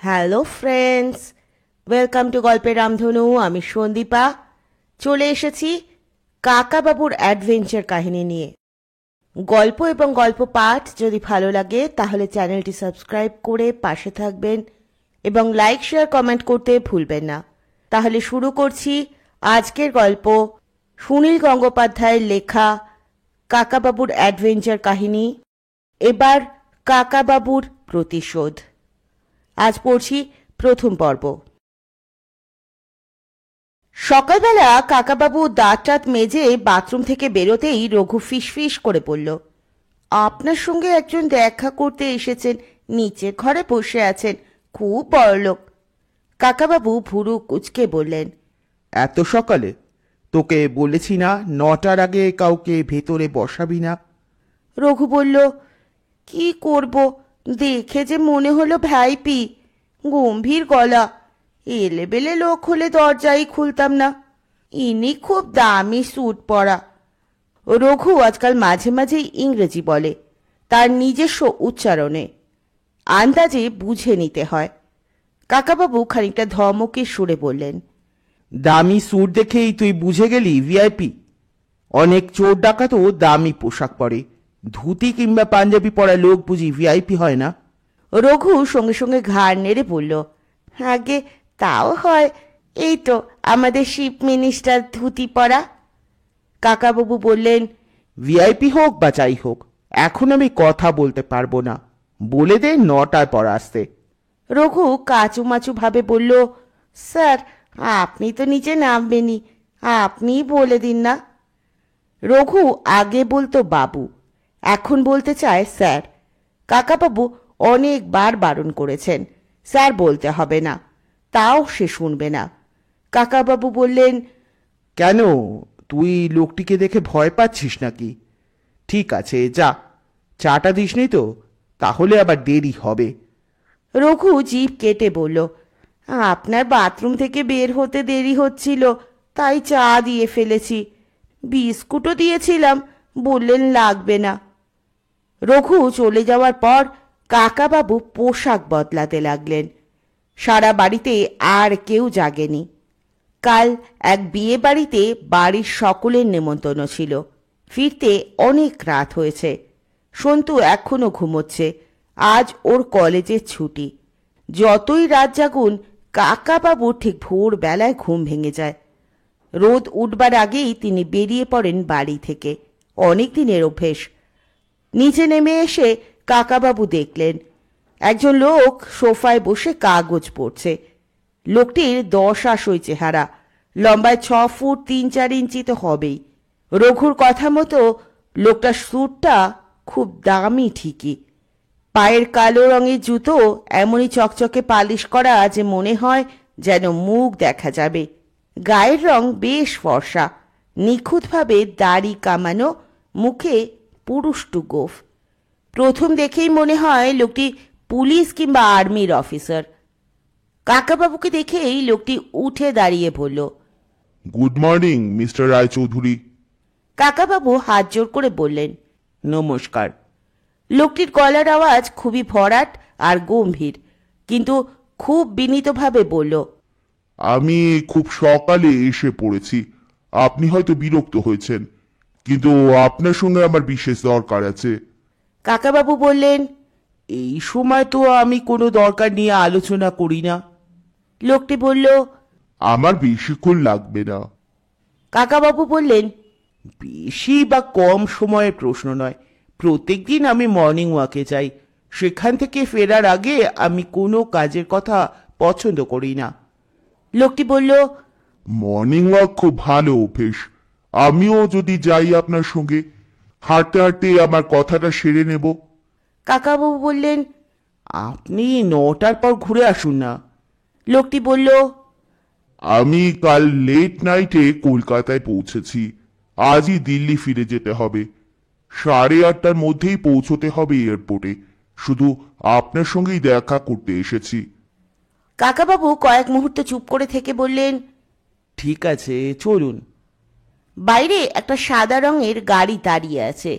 Hello friends, welcome to গল্পের রামধনু। আমি সন্দীপা চলে এসেছি কাকাবাবুর অ্যাডভেঞ্চার কাহিনী নিয়ে। গল্প এবং গল্প পাঠ যদি ভালো লাগে তাহলে চ্যানেলটি সাবস্ক্রাইব করে পাশে থাকবেন এবং লাইক শেয়ার কমেন্ট করতে ভুলবেন না। তাহলে শুরু করছি আজকের গল্প, সুনীল গঙ্গোপাধ্যায়ের লেখা কাকাবাবুর অ্যাডভেঞ্চার কাহিনী। এবার কাকাবাবুর প্রতিশোধ। আজ পড়ছি প্রথম পর্ব। সকালবেলা কাকাবাবু দাঁত টাত মেজে বাথরুম থেকে বেরোতেই রঘু ফিসফিস করে বলল, আপনার সঙ্গে একজন দেখা করতে এসেছেন, নিচের ঘরে বসে আছেন, খুব বড়লোক। কাকাবাবু ভুরু কুঁচকে বললেন, এত সকালে? তোকে বলেছি না 9টার আগে কাউকে ভেতরে বসাবি না? রঘু বলল, কি করব, দেখে যে মনে হলো ভাইপি, গম্ভীর গলা, এলেবেলে লোক হলে দরজাই খুলতাম না। ইনি খুব দামি স্যুট পরা। রঘু আজকাল মাঝে মাঝে ইংরেজি বলে, তার নিজস্ব উচ্চারণে, আন্দাজে বুঝে নিতে হয়। কাকাবাবু খানিকটা ধমকের সুরে বললেন, দামি স্যুট দেখেই তুই বুঝে গেলি ভিআইপি? অনেক চোর ডাকাতও দামি পোশাক পরে, ধুতি কিংবা পাঞ্জাবি পরা লোক বুঝি ভিআইপি হয় না? রঘু সঙ্গে সঙ্গে ঘাড় নেড়ে বলল, আগে তাও হয়, এই তো আমাদের চিফ মিনিস্টার ধুতি পরা। কাকাবাবু বললেন, ভিআইপি হোক বা যাই হোক, এখন আমি কথা বলতে পারবো না, বলে দে 9টার পর আসতে। রঘু কাচুমাচু ভাবে বলল, স্যার আপনি তো নিচে নামবেনই, আপনিই বলে দিন না। রঘু আগে বলতো বাবু, এখন বলতে চায় স্যার। কাকাবাবু অনেকবার বারণ করেছেন স্যার বলতে হবে না, তাও সে শুনবে না। কাকাবাবু বললেন, কেন, তুই লোকটিকে দেখে ভয় পাচ্ছিস নাকি? ঠিক আছে যা, চাটা দিসনি তো? তাহলে আবার দেরি হবে। রঘু জিভ কেটে বলল, আপনার বাথরুম থেকে বের হতে দেরি হচ্ছিল, তাই চা দিয়ে ফেলেছি, বিস্কুটও দিয়েছিলাম, বললেন লাগবে না। রঘু চলে যাওয়ার পর কাকাবাবু পোশাক বদলাতে লাগলেন। সারা বাড়িতে আর কেউ জাগেনি। কাল এক বিয়ে বাড়িতে বাড়ির সকলের নেমন্তন্ন ছিল। ফিরতে অনেক রাত হয়েছে। সন্তু এখনো ঘুমোচ্ছে, আজ ওর কলেজের ছুটি। যতই রাত জাগুন, কাকাবাবুর ঠিক ভোরবেলায় ঘুম ভেঙে যায়। রোদ উঠবার আগেই তিনি বেরিয়ে পড়েন বাড়ি থেকে, অনেক দিনের অভ্যেস। নিচে নেমে এসে কাকাবাবু দেখলেন একজন লোক সোফায় বসে কাগজ পড়ছে। লোকটির 10 আশই চেহারা, লম্বায় 6 ফুট 3-4 ইঞ্চি তো হবেই। রঘুর কথা মতো লোকটার স্যুটটা খুব দামি ঠিকই, পায়ের কালো রঙের জুতো এমনই চকচকে পালিশ করা যে মনে হয় যেন মুখ দেখা যাবে। গায়ের রং বেশ ফর্সা, নিখুঁতভাবে দাড়ি কামানো, মুখে পুরুষ্টু গোঁফ। প্রথম দেখেই মনে হয় লোকটি পুলিশ কিংবা আর্মির অফিসার। কাকাবাবুকে দেখেই লোকটি উঠে দাঁড়িয়ে বলল, গুড মর্নিং মিস্টার রায়চৌধুরী। কাকাবাবু হাত জোর করে বললেন, নমস্কার। লোকটির গলার আওয়াজ খুবই ভরাট আর গম্ভীর, কিন্তু খুব বিনীতভাবে বলল, আমি খুব সকালে এসে পড়েছি, আপনি হয়তো বিরক্ত হয়েছেন, কিন্তু আপনার সঙ্গে আমার বিশেষ দরকার আছে। কাকাবাবু বললেন, এই সময় তো আমি কোনো দরকার নিয়ে আলোচনা করি না। লোকটি বলল, আমার বেশিক্ষণ লাগবে না। কাকাবাবু বললেন, বেশি বা কম সময়ের প্রশ্ন নয়, প্রত্যেকদিন আমি মর্নিং ওয়াকে যাই, সেখান থেকে ফেরার আগে আমি কোনো কাজের কথা পছন্দ করি না। লোকটি বলল, মর্নিং ওয়াক খুব ভালো অভ্যেস, আমিও যদি যাই আপনার সঙ্গে, হাঁটতে হাঁটতে আমার কথাটা সেরে নেব। কাকাবাবু বললেন, আপনি 9টার পর ঘুরে আসুন না। লোকটি বলল, আমি কাল লেট নাইটে কলকাতায় পৌঁছেছি, আজই দিল্লি ফিরে যেতে হবে, 8:30টার মধ্যেই পৌঁছতে হবে এয়ারপোর্টে, শুধু আপনার সঙ্গেই দেখা করতে এসেছি। কাকাবাবু কয়েক মুহূর্ত চুপ করে থেকে বললেন, ঠিক আছে চলুন। বাইরে একটা সাদা রঙের গাড়ি দাঁড়িয়ে আছে।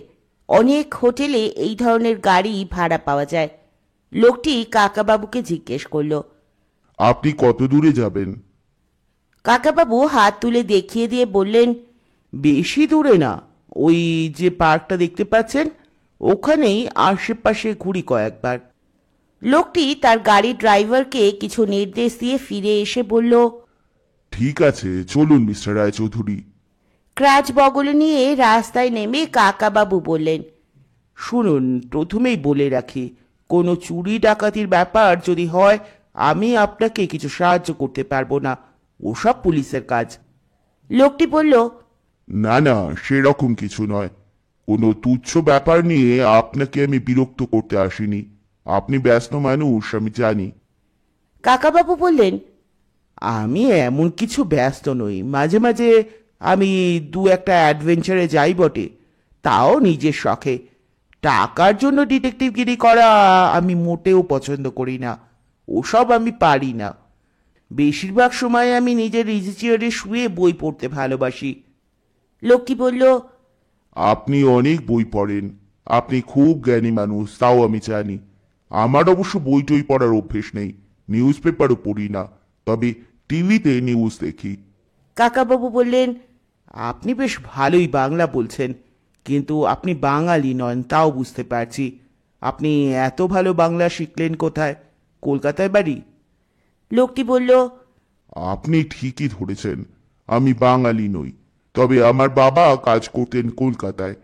অনেক হোটেলে এই ধরনের গাড়ি ভাড়া পাওয়া যায়। লোকটি কাকাবাবুকে জিজ্ঞেস করল, আপনি কত দূরে যাবেন? কাকাবাবু হাত তুলে দেখিয়ে দিয়ে বললেন, বেশি দূরে না, ওই যে পার্কটা দেখতে পাচ্ছেন ওখানেই আশেপাশে ঘুরি কয়েকবার। লোকটি তার গাড়ির ড্রাইভারকে কিছু নির্দেশ দিয়ে ফিরে এসে বলল, ঠিক আছে, চলুন মিস্টার রায়চৌধুরী। ক্রাচ বগলে নিয়ে রাস্তায় নেমে কাকাবাবু বললেন, শুনুন, প্রথমেই বলে রাখি, কোনো চুরি ডাকাতির ব্যাপার যদি হয় আমি আপনাকে কিছু সাহায্য করতে পারবো না, ওসব পুলিশের কাজ। লোকটি বলল, না না, সেরকম কিছু নয়। কোনো তুচ্ছ ব্যাপার নিয়ে আপনাকে আমি বিরক্ত করতে আসিনি। আপনি ব্যস্ত মানুষ, আমি জানি। কাকাবাবু বললেন, আমি এমন কিছু ব্যস্ত নই, মাঝে মাঝে আমি দু একটা অ্যাডভেঞ্চারে যাই বটে, তাও নিজের শখে। টাকার জন্য ডিটেকটিভগিরি করা আমি মোটেও পছন্দ করি না, ওসব আমি পারি না। বেশিরভাগ সময় আমি নিজের ইজি চেয়ারে শুয়ে বই পড়তে ভালোবাসি। লোকটি বলল, আপনি অনেক বই পড়েন, আপনি খুব জ্ঞানী মানুষ, তাও আমি জানি। আমার অবশ্য বই টই পড়ার অভ্যেস নেই, নিউজ পেপারও পড়ি না, তবে টিভিতে নিউজ দেখি। কাকাবাবু বললেন, আপনি বেশ ভালোই বাংলা বলছেন, কিন্তু আপনি বাঙালি নন তাও বুঝতে পারছি। আপনি এত ভালো বাংলা শিখলেন কোথায়? কলকাতায় বাড়ি? লোকটি বলল, আপনি ঠিকই ধরেছেন, আমি বাঙালি নই, তবে আমার বাবা কাজ করতেন কলকাতায়।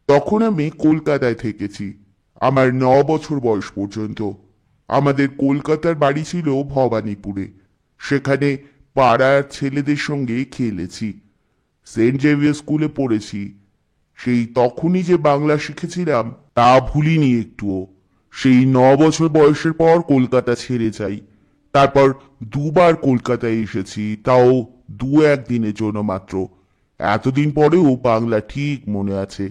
তখন আমি কলকাতায় থেকেছি, আমার 9 বছর বয়স পর্যন্ত। আমাদের কলকাতার বাড়ি ছিল ভবানীপুরে, সেখানে পাড়ার ছেলেদের সঙ্গে খেলেছি। সেন্ট জেভিয়ার স্কুলে পড়েছি। সেই তখনই যে বাংলা শিখেছিলাম তা ভুলিনি একটুও। সেই 9 বছর বয়সের পর কলকাতা ছেড়ে যাই, তারপর দুবার কলকাতায় এসেছি, তাও 2-1 দিনের জন্য মাত্র। এতদিন পরেও বাংলা ঠিক মনে আছে।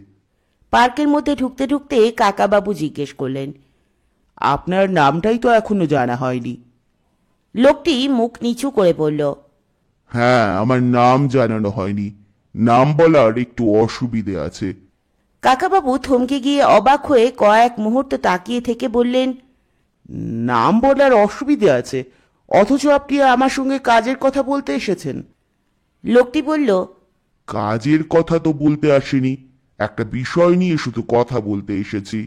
পার্কের মধ্যে ঢুকতে ঢুকতে কাকাবাবু জিজ্ঞেস করলেন, আপনার নামটাই তো এখনো জানা হয়নি। লোকটি মুখ নিচু করে বলল, হ্যাঁ, আমার নাম জানানো হয়নি, নাম বলার একটু অসুবিধে আছে। কাকাবাবু থমকে গিয়ে অবাক হয়ে কয়েক মুহূর্ত তাকিয়ে থেকে বললেন, নাম বলার অসুবিধে আছে, অথচ আপনি আমার সঙ্গে কাজের কথা বলতে এসেছেন। লোকটি বলল, কাজের কথা তো বলতে আসিনি, একটা বিষয় নিয়ে শুধু কথা বলতে এসেছি।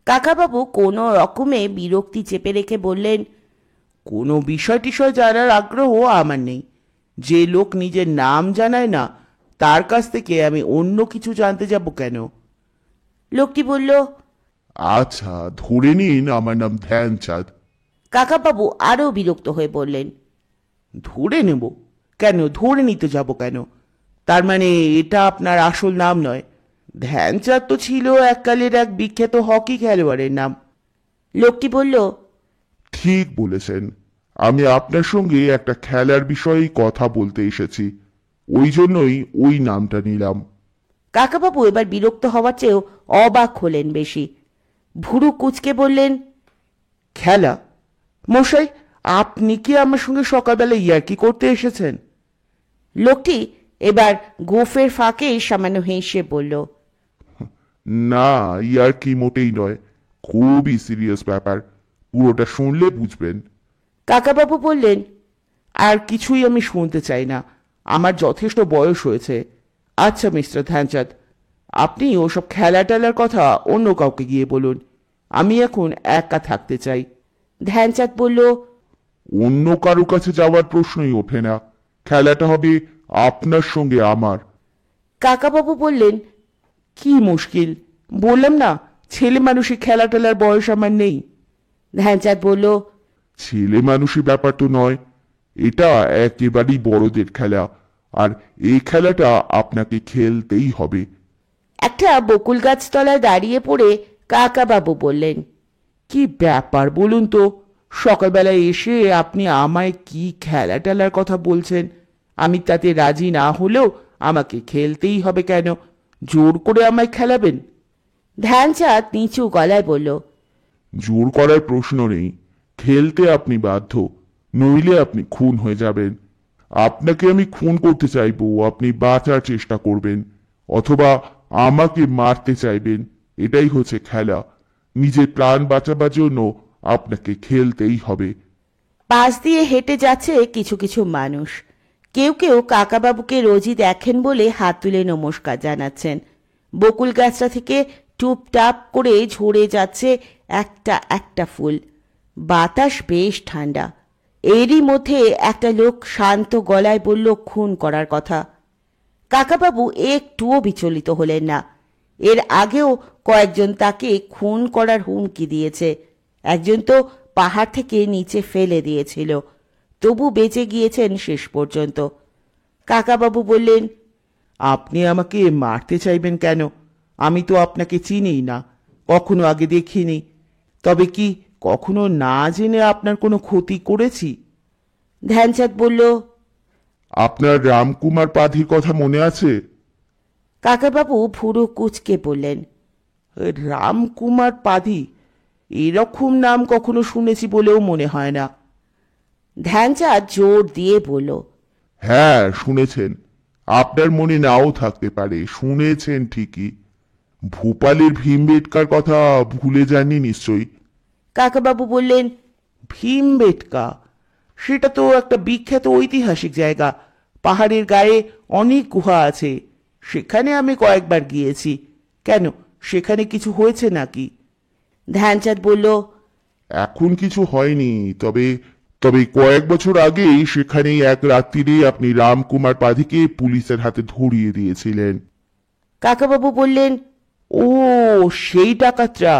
কাকাবাবু কোনো রকমে বিরক্তি চেপে রেখে বললেন, কোনো বিষয় টিষয় জানার আগ্রহ আমার নেই। যে লোক নিজের নাম জানায় না তার কাছ থেকে আমি অন্য কিছু জানতে যাব কেন? লোকটি বলল, আচ্ছা, ধরে নিন আমার নাম ধ্যানচাঁদ। কাকাবাবু আরও বিরক্ত হয়ে বললেন, ধরে নেব কেন? ধরে নিতে যাব কেন? তার মানে এটা আপনার আসল নাম নয়? ধ্যানচাঁদ তো ছিল এককালের এক বিখ্যাত হকি খেলোয়াড়ের নাম। লোকটি বলল, ঠিক বলেছেন, আমি আপনার সঙ্গে একটা খেলার বিষয়েই কথা বলতে এসেছি, ওই জন্যই ওই নামটা নিলাম। কাকাবাবু এবার বিরক্ত হওয়ার চেয়েও অবাক হলেন বেশি। ভুরু কুচকে বললেন, খেলা? মশাই, আপনি কি আমার সঙ্গে সকালবেলা ইয়ার্কি করতে এসেছেন? লোকটি এবার গোফের ফাঁকে সামান্য হেসে বলল, না, ইয়ার কি মোটেই নয়, খুবই সিরিয়াস ব্যাপার, পুরোটা শুনলে বুঝবেন। কাকাবাবু বললেন, আর কিছুই আমি শুনতে চাই না, আমার যথেষ্ট বয়স হয়েছে। আচ্ছা মিস্টার ধ্যানচাঁদ, আপনি ওসব খেলা টেলার কথা অন্য কাউকে গিয়ে বলুন, আমি এখন একা থাকতে চাই। ধ্যানচাঁদ বলল, অন্য কারো কাছে যাওয়ার প্রশ্নই ওঠে না, খেলাটা হবে আপনার সঙ্গে আমার। কাকাবাবু বললেন, কি মুশকিল, বললাম না ছেলে মানুষের খেলা টেলার বয়স আমার নেই। ধ্যানচাঁদ বলল, ছেলে মানুষের ব্যাপার তো নয়, এটা একেবারেই বড়দের খেলা, আর এই খেলাটা আপনাকে খেলতেই হবে। একটা বকুল গাছ তলায় দাঁড়িয়ে পড়ে কাকাবাবু বললেন, কি ব্যাপার বলুন তো, সকালবেলায় এসে আপনি আমায় কি খেলা টেলার কথা বলছেন? আমি তাতে রাজি না হলেও আমাকে খেলতেই হবে কেন? জোর করে আমায় খেলাবেন? ধ্যানচাঁদ নিচু গলায় বলল, জোর করার প্রশ্ন নেই, খেলতে আপনি বাধ্য, নইলে আপনি খুন হয়ে যাবেন। আপনাকে আমি খুন করতে চাইবো, আপনি বাঁচার চেষ্টা করবেন, অথবা আমাকে মারতে চাইবেন। এটাই হচ্ছে খেলা, নিজের প্রাণ বাঁচাবার জন্য আপনাকে খেলতেই হবে। পাশ দিয়ে হেঁটে যাচ্ছে কিছু কিছু মানুষ। কেউ কেউ কাকাবাবুকে রোজই দেখেন বলে হাত তুলে নমস্কার জানাচ্ছেন। বকুল গাছটা থেকে টুপটাপ করে ঝরে যাচ্ছে একটা একটা ফুল। বাতাস বেশ ঠান্ডা। এরই মধ্যে একটা লোক শান্ত গলায় বলল খুন করার কথা। কাকাবাবু একটুও বিচলিত হলেন না। এর আগেও কয়েকজন তাকে খুন করার হুমকি দিয়েছে। একজন তো পাহাড় থেকে নিচে ফেলে দিয়েছিল, তবু বেঁচে গিয়েছেন শেষ পর্যন্ত। কাকাবাবু বললেন, আপনি আমাকে মারতে চাইবেন কেন? আমি তো আপনাকে চিনিই না, কখনো আগে দেখিনি। তবে কি কখনো না জেনে আপনার কোনো ক্ষতি করেছি? ধ্যানচাঁদ বলল, আপনার রামকুমার পাধির কথা মনে আছে? কাকাবাবু ভুরু কুঁচকে বললেন, রামকুমার পাধি? এরকম নাম কখনো শুনেছি বলেও মনে হয় না। ধ্যানচাঁদ জোর দিয়ে বলল, হ্যাঁ শুনেছেন, আপনার মনে নাও থাকতে পারে, শুনেছেন ঠিকই। ভূপালের ভীমবেটকার কথা ভুলে যাননি নিশ্চয়ই। কাকাবাবু বললেন, ভীমবেটকা? সেটা তো একটা বিখ্যাত ঐতিহাসিক জায়গা। পাহাড়ের গায়ে অনেক গুহা আছে, সেখানে আমি কয়েকবার গিয়েছি। কেন, সেখানে কিছু হয়েছে নাকি? ধ্যানচাঁদ বলল, এখন কিছু হয়নি, তবে তবে কয়েক বছর আগেই সেখানেই এক রাত্রিরে আপনি রামকুমার পাধিকে পুলিশের হাতে ধরিয়ে দিয়েছিলেন। কাকাবাবু বললেন, ও, সেই ডাকাতরা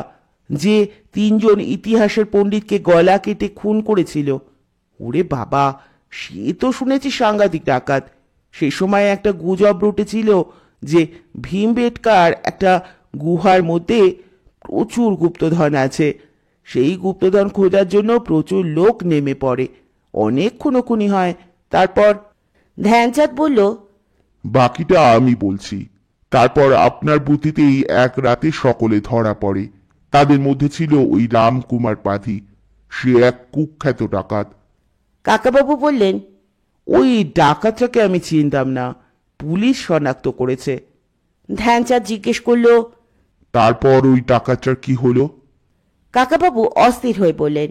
যে তিনজন ইতিহাসের পণ্ডিতকে গলা কেটে খুন করেছিল। ওরে বাবা, সে তো শুনেছি সাংঘাতিক ডাকাত। সে সময় একটা গুজব রটেছিল যে ভীমবেটকার একটা গুহার মধ্যে প্রচুর গুপ্তধন আছে। সেই গুপ্তধন খোঁজার জন্য প্রচুর লোক নেমে পড়ে, অনেক খুনোখুনি হয়। তারপর? ধ্যানচাঁদ বলল, বাকিটা আমি বলছি। তারপর আপনার বুদ্ধিতেই এক রাতে সকলে ধরা পড়ে। তাদের মধ্যে ছিল ওই রামকুমার পাধি। সে এক কুখ্যাত ডাকাত। কাকাবাবু বললেন, ওই ডাকাতটাকে আমি চিনতাম না, পুলিশ শনাক্ত করেছে। ধ্যানচাঁদ জিজ্ঞেস করল, তারপর ওই ডাকাতটার কি হলো? কাকাবাবু অস্থির হয়ে বললেন,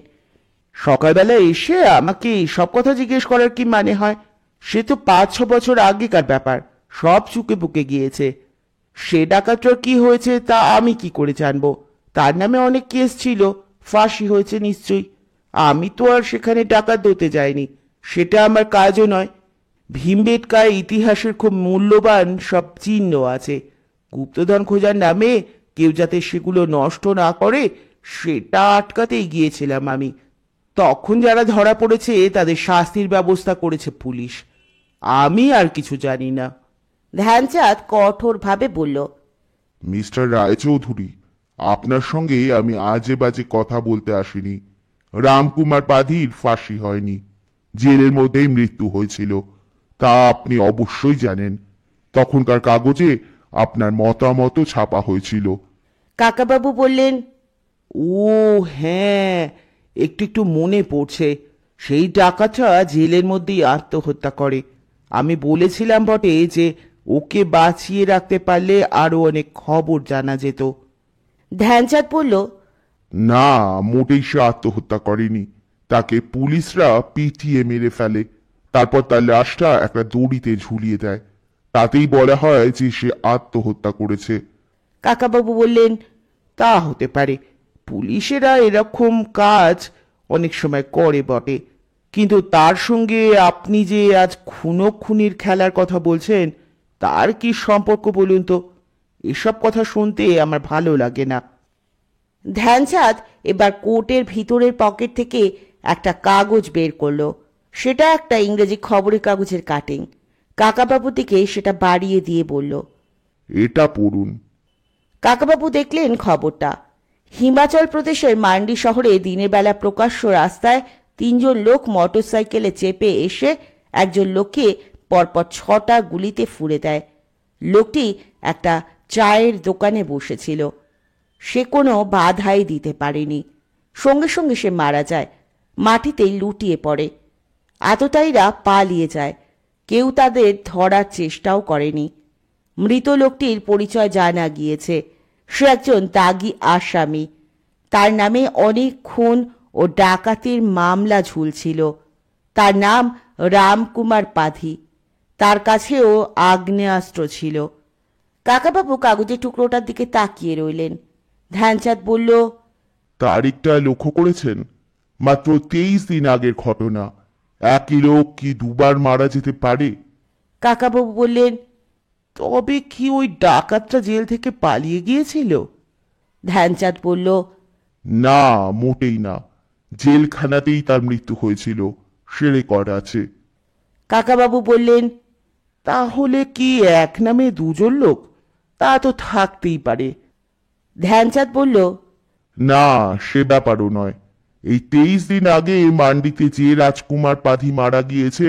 সকালবেলা এসে আমাকে সব কথা জিজ্ঞেস করার কি মানে হয়? সে তো 5-6 বছর আগেকার ব্যাপার, সব চুকে বুকে গিয়েছে। সে ডাকাতটার কি হয়েছে তা আমি কি করে জানবো? তার নামে অনেক কেস ছিল, ফাঁসি হয়েছে নিশ্চয়ই। আমি তো আর সেখানে ডাকাত ধরতে যাইনি, সেটা আমার কাজও নয়। ভীমবেটকায় ইতিহাসের খুব মূল্যবান সব চিহ্ন আছে। গুপ্তধন খোঁজার নামে কেউ যাতে সেগুলো নষ্ট না করে সেটা আটকাতেই গিয়েছিলাম আমি। তখন যারা ধরা পড়েছে তাদের শাস্তির ব্যবস্থা করেছে পুলিশ। আমি আর কিছু জানি না। ধ্যানচাঁদ কঠোরভাবে বলল, মিস্টার রায়চৌধুরী, আপনার সঙ্গে আমি আজে বাজে কথা বলতে আসিনি। রামকুমার পাধির ফাঁসি হয়নি, জেলের মধ্যেই মৃত্যু হয়েছিল, তা আপনি অবশ্যই জানেন। তখনকার কাগজে আপনার মতামতও ছাপা হয়েছিল। কাকাবাবু বললেন, ও হ্যাঁ, একটু একটু মনে পড়ছে। সেই ডাকাতটা জেলের মধ্যেই আত্মহত্যা করে। আমি বলেছিলাম বটে যে ওকে বাঁচিয়ে রাখতে পারলে আরো অনেক খবর জানা যেত। ধ্যানচাঁদ বলল, না, মোটেই সে আত্মহত্যা করেনি। তাকে পুলিশরা পিটিয়ে মেরে ফেলে, তারপর তার লাশটা একটা দড়িতে ঝুলিয়ে দেয়। তাতেই বলা হয় যে সে আত্মহত্যা করেছে। কাকাবাবু বললেন, তা হতে পারে, পুলিশেরা এরকম কাজ অনেক সময় করে বটে। কিন্তু তার সঙ্গে আপনি যে আজ খুনোখুনির খেলার কথা বলছেন, তার কি সম্পর্ক বলুন তো? এসব কথা শুনতে আমার ভালো লাগে না। ধ্যানচাঁদ এবার কোটের ভিতরের পকেট থেকে একটা কাগজ বের করলো। সেটা একটা ইংরেজি খবরের কাগজের কাটিং। কাকাবাবু দিকে সেটা বাড়িয়ে দিয়ে বলল, এটা পড়ুন। কাকাবাবু দেখলেন খবরটা। হিমাচল প্রদেশের মান্ডি শহরে দিনের বেলা প্রকাশ্য রাস্তায় তিনজন লোক মোটরসাইকেলে চেপে এসে একজন লোককে পরপর 6টা গুলিতে ফুঁড়ে দেয়। লোকটি একটা চায়ের দোকানে বসেছিল। সে কোনো বাধাই দিতে পারেনি। সঙ্গে সঙ্গে সে মারা যায়, মাটিতেই লুটিয়ে পড়ে। আততায়ীরা পালিয়ে যায়, কেউ তাদের ধরার চেষ্টাও করেনি। মৃত লোকটির পরিচয় জানা গিয়েছে। সে একজন দাগী আসামি। তার নামে অনেক খুন ও ও ডাকাতির মামলা ঝুলছিল। তার নাম রামকুমার পাধি। তার কাছেও আগ্নেয়াস্ত্র ছিল। কাকাবাবু কাগজের টুকরোটার দিকে তাকিয়ে রইলেন। ধ্যানচাঁদ বলল, তারিখটা লক্ষ্য করেছেন? মাত্র 23 দিন আগের ঘটনা। একই লোক কি দুবার মারা যেতে পারে? কাকাবাবু বললেন, তবে কি ওই ডাকাতটা জেল থেকে পালিয়ে গিয়েছিল? ধ্যানচাঁদ বলল, না, মোটেই না। জেলখানাতেই তার মৃত্যু হয়েছিল, সে রেকর্ড আছে। কাকাবাবু বললেন, তাহলে কি এক নামে দুজন লোক? তা তো থাকতেই পারে। ধ্যানচাঁদ বলল, না, সে ব্যাপারও নয়। এই 23 দিন আগে মান্ডিতে যে রাজকুমার পাধি মারা গিয়েছে,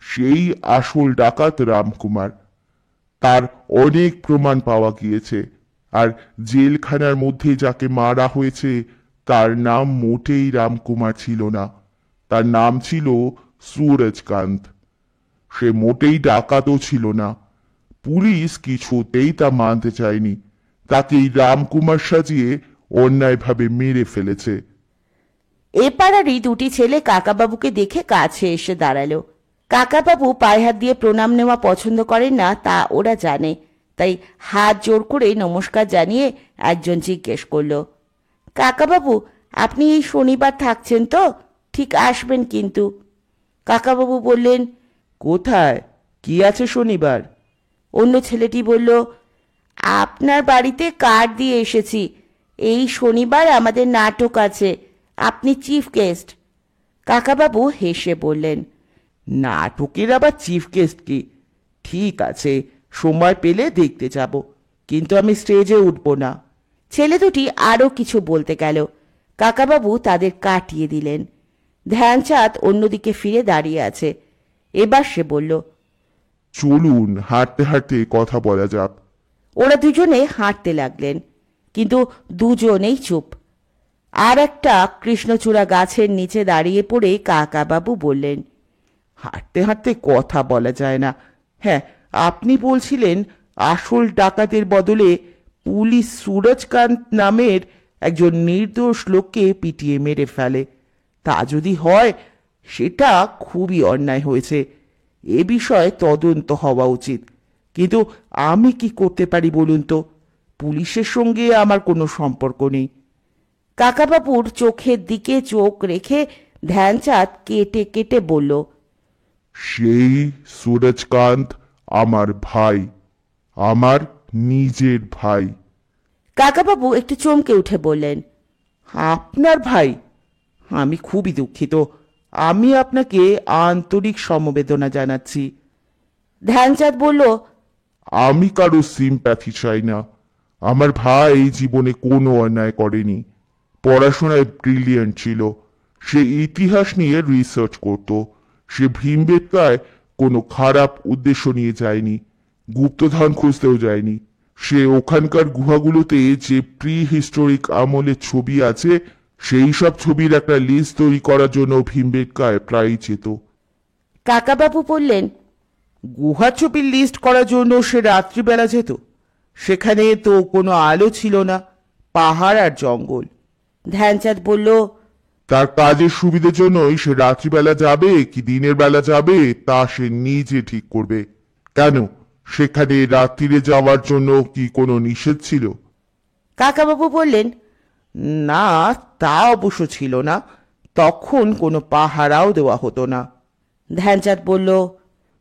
সেই আসল ডাকাত রামকুমার। তার অনেক প্রমাণ পাওয়া গিয়েছে। আর জেলখানার মধ্যে যাকে মারা হয়েছে তার নাম মোটেই রামকুমার ছিল না। তার নাম ছিল সুরজকান্ত। সে মোটেই ডাকাতও ছিল না। পুলিশ কিছুতেই তা মানতে চায়নি। তাকেই রামকুমার সাজিয়ে অন্যায়ভাবে মেরে ফেলেছে। এ পাড়ারই দুটি ছেলে কাকাবাবুকে দেখে কাছে এসে দাঁড়ালো। কাকাবাবু পায়ে হাত দিয়ে প্রণাম নেওয়া পছন্দ করেন না, তা ওরা জানে। তাই হাত জোর করে নমস্কার জানিয়ে একজন জিজ্ঞেস করলো, কাকাবাবু, আপনি এই শনিবার থাকছেন তো? ঠিক আসবেন কিন্তু। কাকাবাবু বললেন, কোথায় কি আছে শনিবার? অন্য ছেলেটি বলল, আপনার বাড়িতে কার্ড দিয়ে এসেছি। এই শনিবার আমাদের নাটক আছে, আপনি চিফ গেস্ট। কাকাবাবু হেসে বললেন, নাটকের আবার চিফ গেস্ট কি? ঠিক আছে, সময় পেলে দেখতে যাব, কিন্তু আমি স্টেজে উঠবো না। ছেলে দুটি আরও কিছু বলতে গেল। কাকাবাবু তাদের কাটিয়ে দিলেন। ধ্যানচাঁদ অন্যদিকে ফিরে দাঁড়িয়ে আছে। এবার সে বলল, চলুন হাঁটতে হাঁটতে কথা বলা যাক। ওরা দুজনে হাঁটতে লাগলেন, কিন্তু দুজনেই চুপ। আর একটা কৃষ্ণচূড়া গাছের নিচে দাঁড়িয়ে পড়ে কাকাবাবু বললেন, হাঁটতে হাঁটতে কথা বলা যায় না। হ্যাঁ, আপনি বলছিলেন আসল ডাকাতের বদলে পুলিশ সুরজকান্ত নামের একজন নির্দোষ লোককে পিটিয়ে মেরে ফেলে। তা যদি হয়, সেটা খুবই অন্যায় হয়েছে। এ বিষয়ে তদন্ত হওয়া উচিত। কিন্তু আমি কি করতে পারি বলুন তো? পুলিশের সঙ্গে আমার কোনো সম্পর্ক নেই। কাকাবাবুর চোখের দিকে চোখ রেখে ধ্যানচাঁদ কেটে কেটে বলল, সেই সুরজকান্ত আমার ভাই, আমার নিজের ভাই। কাকাবাবু একটু চমকে উঠে বললেন, আপনার ভাই? আমি খুবই দুঃখিত। আমি আপনাকে আন্তরিক সমবেদনা জানাচ্ছি। ধ্যানচাঁদ বলল, আমি কারো সিম্প্যাথি চাই না। আমার ভাই জীবনে কোনো অন্যায় করেনি। পড়াশোনায় ব্রিলিয়েন্ট ছিল। সে ইতিহাস নিয়ে রিসার্চ করত। সে ভীমবেটকায় কোনো খারাপ উদ্দেশ্য নিয়ে যায়নি, গুপ্তধন খুঁজতেও যায়নি। সে ওখানকার গুহাগুলোতে যে প্রি হিস্টোরিক আমলের ছবি আছে, সেই সব ছবির একটা লিস্ট তৈরি করার জন্য ভীমবেটকায় প্রায়ই যেত। কাকাবাবু বললেন, গুহা ছবির লিস্ট করার জন্য সে রাত্রিবেলা যেত? সেখানে তো কোনো আলো ছিল না, পাহাড় আর জঙ্গল। ধ্যানচাঁদ বলল, তার কাজের সুবিধের জন্যই সে রাত্রিবেলা যাবে কি দিনের বেলা যাবে তা সে নিজে ঠিক করবে। কেন, সেখানে রাত্রিরে যাওয়ার জন্য কি কোনো নিষেধ ছিল? কাকাবাবু বললেন, না, তা অবশ্য ছিল না। তখন কোনো পাহারাও দেওয়া হতো না। ধ্যানচাঁদ বলল,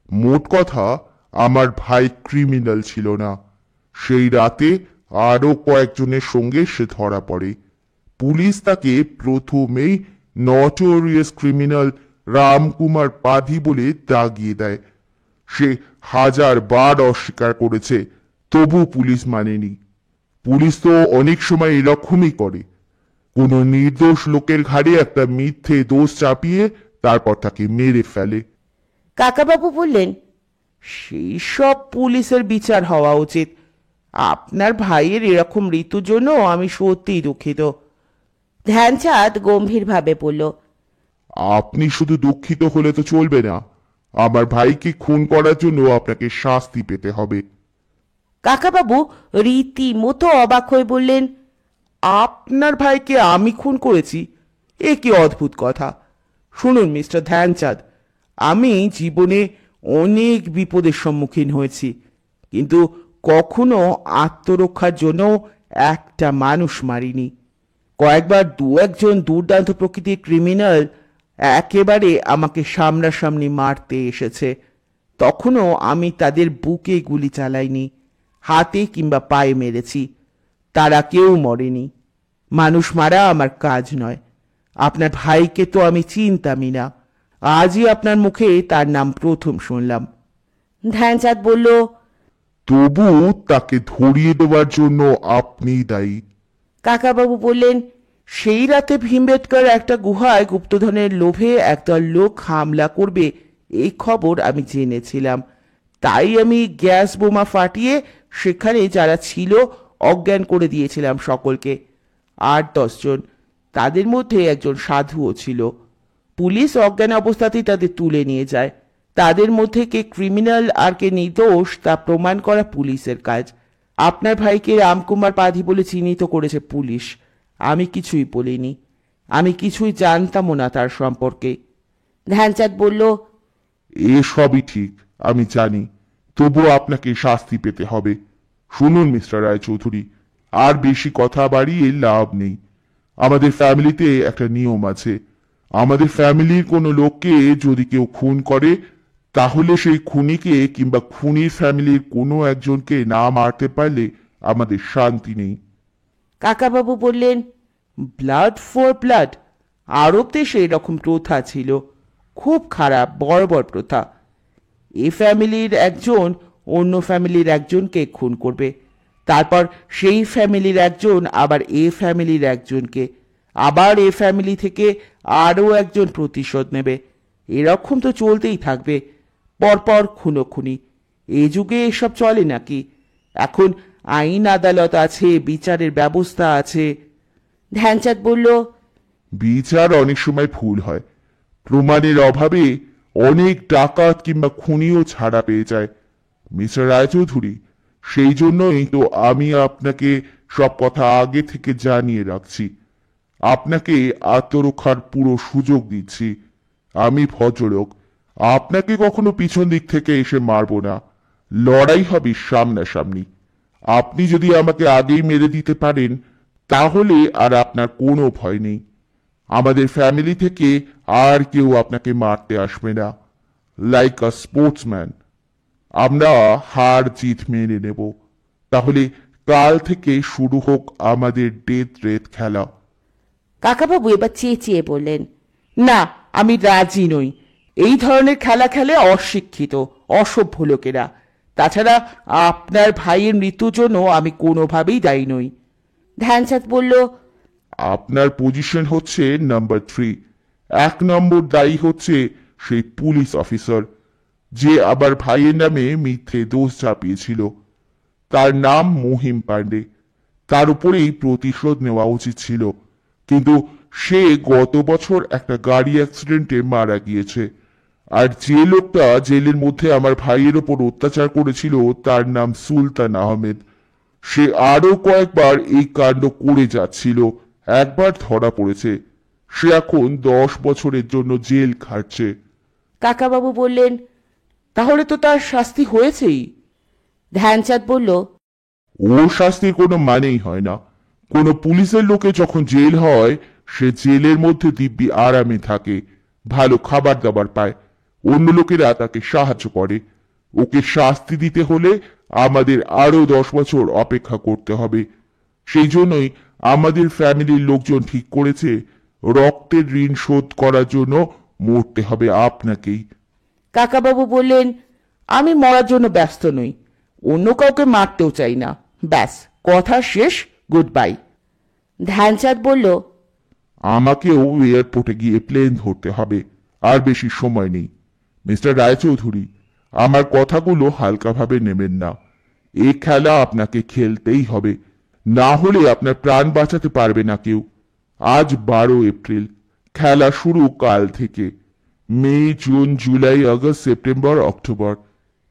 মোট কথা, আমার ভাই ক্রিমিনাল ছিল না। সেই রাতে আরো কয়েকজনের সঙ্গে সে ধরা পড়ে। পুলিশ তাকে প্রথমেই নটোরিয়াস ক্রিমিনাল রামকুমার পাধি বলে দাগিয়ে দেয়। সে 1000বার অস্বীকার করেছে, তবু পুলিশ মানেনি। পুলিশ তো অনেক সময় এরকমই করে, কোনো নির্দোষ লোকের ঘাড়ে একটা মিথ্যে দোষ চাপিয়ে তারপর তাকে মেরে ফেলে। কাকাবাবু বললেন, সেই সব পুলিশের বিচার হওয়া উচিত। আপনার ভাইয়ের এরকম মৃত্যুর জন্য আমি সত্যিই দুঃখিত। ধ্যানচাঁদ গম্ভীরভাবে বলল, আপনি শুধু দুঃখিত হলে তো চলবে না। আমার ভাইকে খুন করার জন্য আপনাকে শাস্তি পেতে হবে। কাকাবাবু রীতিমতো অবাক হয়ে বললেন, আপনার ভাইকে আমি খুন করেছি? এ কি অদ্ভুত কথা! শুনুন মিস্টার ধ্যানচাঁদ, আমি জীবনে অনেক বিপদের সম্মুখীন হয়েছি, কিন্তু কখনো আত্মরক্ষার জন্য একটা মানুষ মারিনি। কয়েকবার দু একজন দুর্দান্ত প্রকৃতির ক্রিমিনাল একেবারে আমাকে সামনাসামনি মারতে এসেছে, তখনও আমি তাদের বুকে গুলি চালাইনি, হাতে কিংবা পায়ে মেরেছি। তারা কেউ মরেনি। মানুষ মারা আমার কাজ নয়। আপনার ভাইকে তো আমি চিনতামই না, আজই আপনার মুখে তার নাম প্রথম শুনলাম। ধ্যানচাঁদ বলল, তবু তাকে ধরিয়ে দেওয়ার জন্য আপনিই দায়ী। কাকাবাবু বললেন, সেই রাতে ভীমবেটকার একটা গুহায় গুপ্তধনের লোভে একদল লোক হামলা করবে এই খবর আমি জেনেছিলাম। তাই আমি গ্যাস বোমা ফাটিয়ে সেখানে যারা ছিল অজ্ঞান করে দিয়েছিলাম সকলকে। 8-10 জন, তাদের মধ্যে একজন সাধুও ছিল। পুলিশ অজ্ঞান অবস্থাতেই তাদের তুলে নিয়ে যায়। তাদের মধ্যে কে ক্রিমিনাল আর কে নির্দোষ তা প্রমাণ করা পুলিশের কাজ। আপনার ভাইকে রামকুমার পাধি বলে চিহ্নিত করেছে পুলিশ। আমি কিছুই বলিনি, আমি কিছুই জানতামও না তার সম্পর্কে। ধ্যানচাঁদ বলল, এসবই ঠিক, আমি জানি, তবু আপনাকে শাস্তি পেতে হবে। শুনুন মিস্টার রায়চৌধুরী, আর বেশি কথা বাড়িয়ে লাভ নেই। আমাদের ফ্যামিলিতে একটা নিয়ম আছে। আমাদের ফ্যামিলির কোনো লোককে যদি কেউ খুন করে, তাহলে সেই খুনিকে কিংবা খুনির ফ্যামিলির কোনো একজনকে না মারতে পারলে আমাদের শান্তি নেই। কাকাবাবু বললেন, ব্লাড ফর ব্লাড, আরব দেশে এরকম প্রথা ছিল, খুব খারাপ বর্বর প্রথা। এ ফ্যামিলির একজন অন্য ফ্যামিলির একজনকে খুন করবে, তারপর সেই ফ্যামিলির একজন আবার এ ফ্যামিলির একজনকে, আবার এ ফ্যামিলি থেকে আরও একজন প্রতিশোধ নেবে। এরকম তো চলতেই থাকবে, পরপর খুনোখুনি। এ যুগে এসব চলে নাকি? এখন আইন আদালত আছে, বিচারের ব্যবস্থা আছে। ধ্যানচাঁদ বলল, বিচার অনেক সময় ভুল হয়। প্রমাণের অভাবে অনেক ডাকাত কিংবা খুনিও ছাড়া পেয়ে যায়। মিস্টার রায়চৌধুরী, সেই জন্যই তো আমি আপনাকে সব কথা আগে থেকে জানিয়ে রাখছি। আপনাকে আত্মরক্ষার পুরো সুযোগ দিচ্ছি। আমি ভদ্রলোক, আপনাকে কখনো পিছন দিক থেকে এসে মারব না। লড়াই হবে সামনাসামনি। আপনি যদি আমাকে আগেই মেরে দিতে পারেন, তাহলে আর আপনার কোনো ভয় নেই। আমাদের ফ্যামিলি থেকে আর কেউ আপনাকে মারতে আসবে না। লাইক আ স্পোর্টসম্যান আমরা হার জিত মেনে নেব। তাহলে কাল থেকে শুরু হোক আমাদের ডেথ রেথ খেলা। কাকাবাবু এবার চেঁচিয়ে বললেন, না, আমি রাজি নই। এই ধরনের খেলা খেলে অশিক্ষিত অসভ্য লোকেরা। তাছাড়া আপনার ভাইয়ের মৃত্যুর জন্য আমি কোনোভাবেই দায়ী নই। ধ্যানচাঁদ বলল, আপনার পজিশন হচ্ছে নাম্বার 3। 1 নম্বর দায়ী হচ্ছে সেই পুলিশ অফিসার, যে আবার ভাইয়ের নামে মিথ্যে দোষ চাপিয়েছিল। তার নাম মহিম পান্ডে। তার উপরেই প্রতিশোধ নেওয়া উচিত ছিল, কিন্তু সে গত বছর একটা গাড়ি অ্যাক্সিডেন্টে মারা গিয়েছে। আর যে লোকটা জেলের মধ্যে আমার ভাইয়ের ওপর অত্যাচার করেছিল তার নাম সুলতান আহমেদ। সে আরো কয়েকবার এই কাণ্ড করে যাচ্ছিল, একবার ধরা পড়েছে। সে এখন 10 বছরের জন্য জেল খাটছে। কাকাবাবু বললেন, তাহলে তো তার শাস্তি হয়েছেই। ধ্যানচাঁদ বলল, ওর শাস্তির কোনো মানেই হয় না। কোনো পুলিশের লোকে যখন জেল হয়, সে জেলের মধ্যে দিব্যি আরামে থাকে, ভালো খাবার দাবার পায়, অন্য লোকেরা তাকে সাহায্য করে। ওকে শাস্তি দিতে হলে আমাদের আরো 10 বছর অপেক্ষা করতে হবে। সেই জন্যই আমাদের ফ্যামিলির লোকজন ঠিক করেছে, রক্তের ঋণ শোধ করার জন্য মরতে হবে আপনাকেই। কাকাবাবু বললেন, আমি মরার জন্য ব্যস্ত নই, অন্য কাউকে মারতেও চাই না। ব্যাস, কথা শেষ, গুড বাই। ধ্যানচাঁদ বলল, আমাকেও এয়ারপোর্টে গিয়ে প্লেন ধরতে হবে, আর বেশি সময় নেই। মিস্টার রায়চৌধুরী, আমার কথাগুলো হালকাভাবে নেবেন না। এই খেলা আপনাকে খেলতেই হবে, না হলে আপনার প্রাণ বাঁচাতে পারবে না কেউ। আজ 12 এপ্রিল, খেলা শুরু কাল থেকে। May, June, July, August, September, October,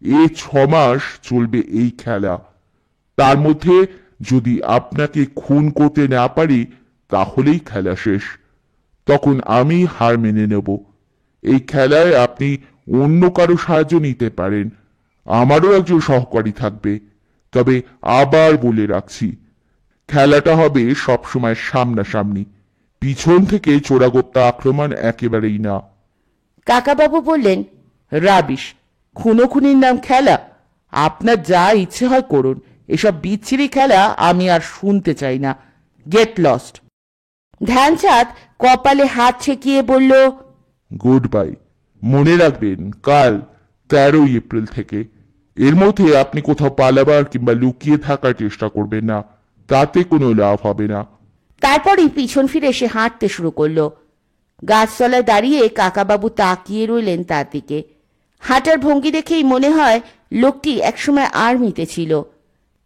এই 6 মাস চলবে এই খেলা। তার মধ্যে যদি আপনাকে খুন করতে না পারি, তাহলেই খেলা শেষ। তখন আমি হার মেনে নেব। এই খেলায় আপনি অন্য কারো সাহায্য নিতে পারেন, আমারও একজন সহকারী থাকবে। তবে আবার বলে রাখছি, খেলাটা হবে সবসময় সামনাসামনি, পিছন থেকে চোরাগোপ্তা আক্রমণ একেবারেই না। কাকাবাবু বললেন, রাবিশ, খুনোখুনির নাম খেলা? আপনার যা ইচ্ছে হয় করুন, এসব বিচ্ছিরি খেলা আমি আর শুনতে চাই না। Get lost. ধ্যানচাঁদ কপালে হাত ছেকিয়ে বলল, গুড বাই। মনে রাখবেন, কাল 13 এপ্রিল থেকে। এর মধ্যে আপনি কোথাও পালাবার কিংবা লুকিয়ে থাকার চেষ্টা করবেন না, তাতে কোনো লাভ হবে না। তারপরই পিছন ফিরে সে হাঁটতে শুরু করলো। গাছতলায় দাঁড়িয়ে কাকাবাবু তাকিয়ে রইলেন তার দিকে। হাঁটার ভঙ্গি দেখেই মনে হয় লোকটি একসময় আর্মিতে ছিল।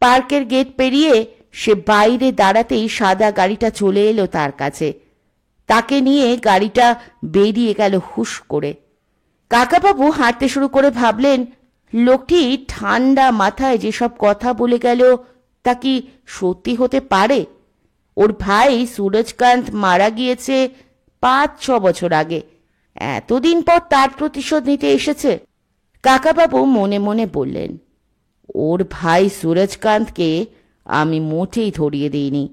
পার্কের গেট পেরিয়ে সে বাইরে দাঁড়াতেই সাদা গাড়িটা চলে এলো তার কাছে। তাকে নিয়ে গাড়িটা বেরিয়ে গেল হুশ করে। কাকাবাবু হাঁটতে শুরু করে ভাবলেন, লোকটি ঠান্ডা মাথায় যেসব কথা বলে গেল তা কি সত্যি হতে পারে? ওর ভাই সুরজকান্ত মারা গিয়েছে 5-6 বছর আগে, এতদিন পর তার প্রতিশোধ নিতে এসেছে। কাকাবাবু মনে মনে বললেন, ওর ভাই সুরজকান্তকে আমি মোটেই ধরিয়ে দিইনি।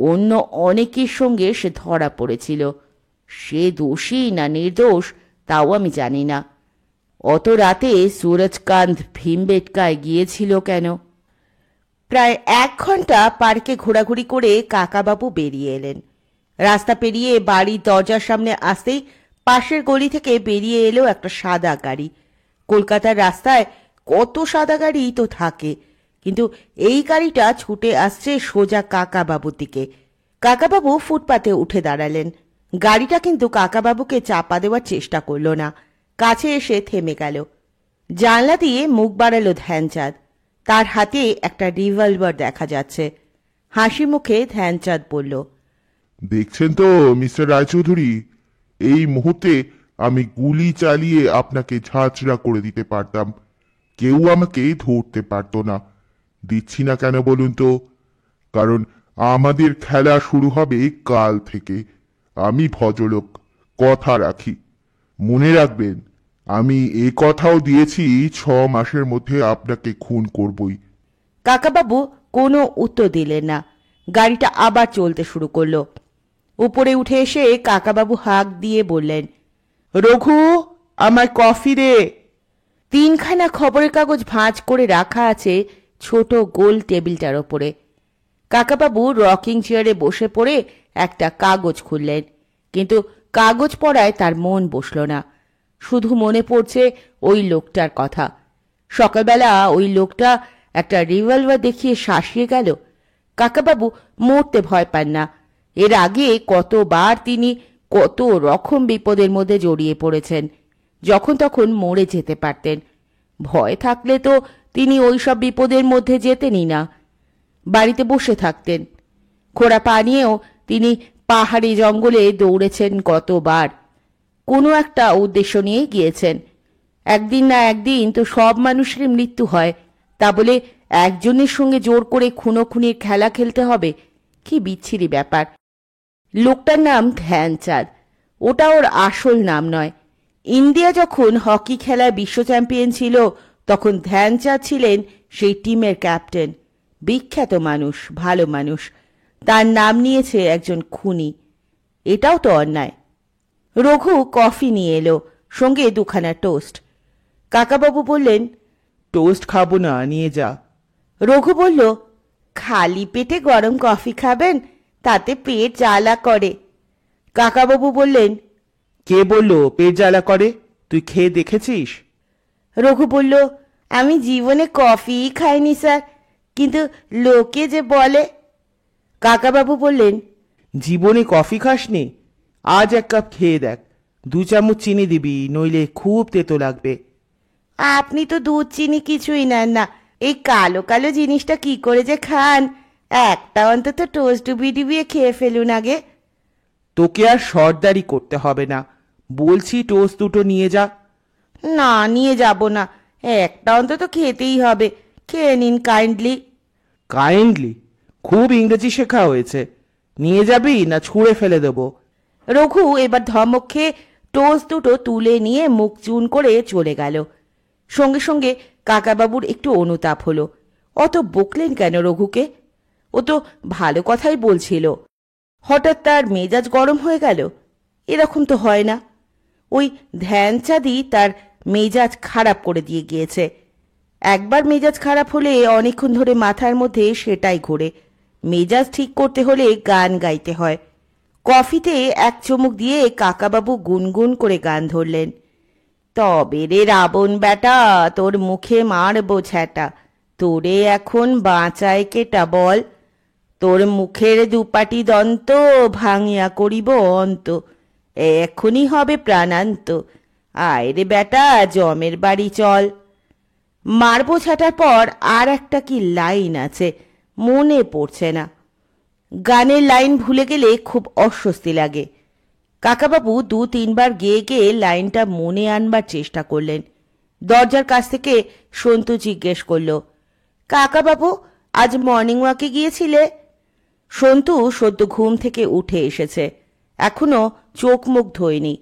অন্য অনেকের সঙ্গে সে ধরা পড়েছিল। সে দোষী না নির্দোষ তাও আমি জানি না। অত রাতে সুরজকান্ত ভীমবেটকায় গিয়েছিল কেন? প্রায় 1 ঘন্টা পার্কে ঘোরাঘুরি করে কাকাবাবু বেরিয়ে এলেন। রাস্তা পেরিয়ে বাড়ির দরজার সামনে আসতেই পাশের গলি থেকে বেরিয়ে এলো একটা সাদা গাড়ি। কলকাতার রাস্তায় কত সাদা গাড়িই তো থাকে, কিন্তু এই গাড়িটা ছুটে আসছে সোজা কাকাবাবুর দিকে। কাকাবাবু ফুটপাতে উঠে দাঁড়ালেন। গাড়িটা কিন্তু কাকাবাবুকে চাপা দেওয়ার চেষ্টা করল না, কাছে এসে থেমে গেল। জানলা দিয়ে মুখ বাড়ালো ধ্যানচাঁদ। তার হাতে একটা রিভলভার দেখা যাচ্ছে। হাসি মুখে ধ্যানচাঁদ বলল, দেখছেন তো মিস্টার রায়চৌধুরী, এই মুহূর্তে আমি গুলি চালিয়ে আপনাকে ঝাঁঝরা করে দিতে পারতাম, কেউ আমাকে ধরতে পারতো না। দিচ্ছি না কেন বলুন তো? কারণ আমাদের খেলা শুরু হবে কাল থেকে। আমি ভদ্রলোক, কথা রাখি। মনে রাখবেন, আমি এ কথাও দিয়েছি 6 মাসের মধ্যে আপনাকে খুন করবই। কাকাবাবু কোনো উত্তর দিলেন না। গাড়িটা আবার চলতে শুরু করলো। উপরে উঠে এসে কাকাবাবু হাঁক দিয়ে বললেন, রঘু, আমার কফি দে। 3খানা খবরের কাগজ ভাঁজ করে রাখা আছে ছোট গোল টেবিলটার ওপরে। কাকাবাবু রকিং চেয়ারে বসে পড়ে একটা কাগজ খুললেন, কিন্তু কাগজ পড়ায় তার মন বসল না। শুধু মনে পড়ছে ওই লোকটার কথা। সকালবেলা ওই লোকটা একটা রিভলভার দেখিয়ে শাসিয়ে গেল। কাকাবাবু মরতে ভয় পান না। এর আগে কতবার তিনি কত রকম বিপদের মধ্যে জড়িয়ে পড়েছেন, যখন তখন মরে যেতে পারতেন। ভয় থাকলে তো তিনি ওই সব বিপদের মধ্যে যেতেনই না, বাড়িতে বসে থাকতেন। খোঁড়া পা নিয়েও তিনি পাহাড়ি জঙ্গলে দৌড়েছেন কতবার, কোনো একটা উদ্দেশ্য নিয়ে গিয়েছেন। একদিন না একদিন তো সব মানুষেরই মৃত্যু হয়, তা বলে একজনের সঙ্গে জোর করে খুনোখুনির খেলা খেলতে হবে? কি বিচ্ছিরি ব্যাপার। লোকটার নাম ধ্যানচাঁদ, ওটা ওর আসল নাম নয়। ইন্ডিয়া যখন হকি খেলায় বিশ্ব চ্যাম্পিয়ন ছিল, তখন ধ্যানচাঁদ ছিলেন সেই টিমের ক্যাপ্টেন। বিখ্যাত মানুষ, ভালো মানুষ, তার নাম নিয়েছে একজন খুনি। এটাও তো অন্যায়। রঘু কফি নিয়ে এলো, সঙ্গে 2খানা টোস্ট। কাকাবাবু বললেন, টোস্ট খাবো না, নিয়ে যা। রঘু বলল, খালি পেটে গরম কফি খাবেন? তাতে পেট জ্বালা করে। কাকাবাবু বললেন, কে বললো পেট জ্বালা করে? তুই খেয়ে দেখেছিস? রঘু বলল, আমি জীবনে কফিই খাইনি স্যার, কিন্তু লোকে যে বলে। কাকাবাবু বললেন, জীবনে কফি খাসনি? আজ 1 কাপ খেয়ে দেখ। 2 চামচ চিনি দিবি, নইলে খুব তেতো লাগবে। আপনি তো দুধ চিনি কিছুই নেন না, এই কালো কালো জিনিসটা কি করে যে খান? একটা অন্তত টোস্ট ডুবিয়ে ডুবিয়ে খেয়ে ফেলুন আগে। তোকে আর সর্দারি করতে হবে না, বলছি টোস্ট 2টো নিয়ে যা। না, নিয়ে যাব না, একটা অন্তত খেতেই হবে। খেয়ে নিন কাইন্ডলি। কাইন্ডলি? খুব ইংরেজি শেখা হয়েছে। নিয়ে যাবি না ছুঁড়ে ফেলে দেবো? রঘু এবার ধমক খেয়ে টোস্ট দুটো তুলে নিয়ে মুখ চুন করে চলে গেল। সঙ্গে সঙ্গে কাকাবাবুর একটু অনুতাপ হলো। অত বকলেন কেন রঘুকে? ও তো ভালো কথাই বলছিল, হঠাৎ তার মেজাজ গরম হয়ে গেল। এরকম তো হয় না। ওই ধ্যানচাঁদই তার মেজাজ খারাপ করে দিয়ে গিয়েছে। একবার মেজাজ খারাপ হলে অনেকক্ষণ ধরে মাথার মধ্যে সেটাই ঘোরে। মেজাজ ঠিক করতে হলে গান গাইতে হয়। কফিতে এক চুমুক দিয়ে কাকাবাবু গুনগুন করে গান ধরলেন। তবে রে রাবণ বেটা, তোর মুখে মারবো ছ্যাটা, তোরে এখন বাঁচায় কেটা বল, তোর মুখের দুপাটি দন্ত ভাঙিয়া করিব অন্ত, এখনই হবে প্রাণান্ত, আয় রে বেটা জমের বাড়ি চল। মারবো ছাটার পর আর একটা কি লাইন আছে, মনে পড়ছে না। গানের লাইন ভুলে গেলে খুব অস্বস্তি লাগে। কাকাবাবু 2-3 বার গেয়ে গেয়ে লাইনটা মনে আনবার চেষ্টা করলেন। দরজার কাছ থেকে সন্তু জিজ্ঞেস করল, কাকাবাবু আজ মর্নিং ওয়াকে গিয়েছিলে? সন্তু সদ্য ঘুম থেকে উঠে এসেছে, এখনো চোখ মুখ ধোয়নি,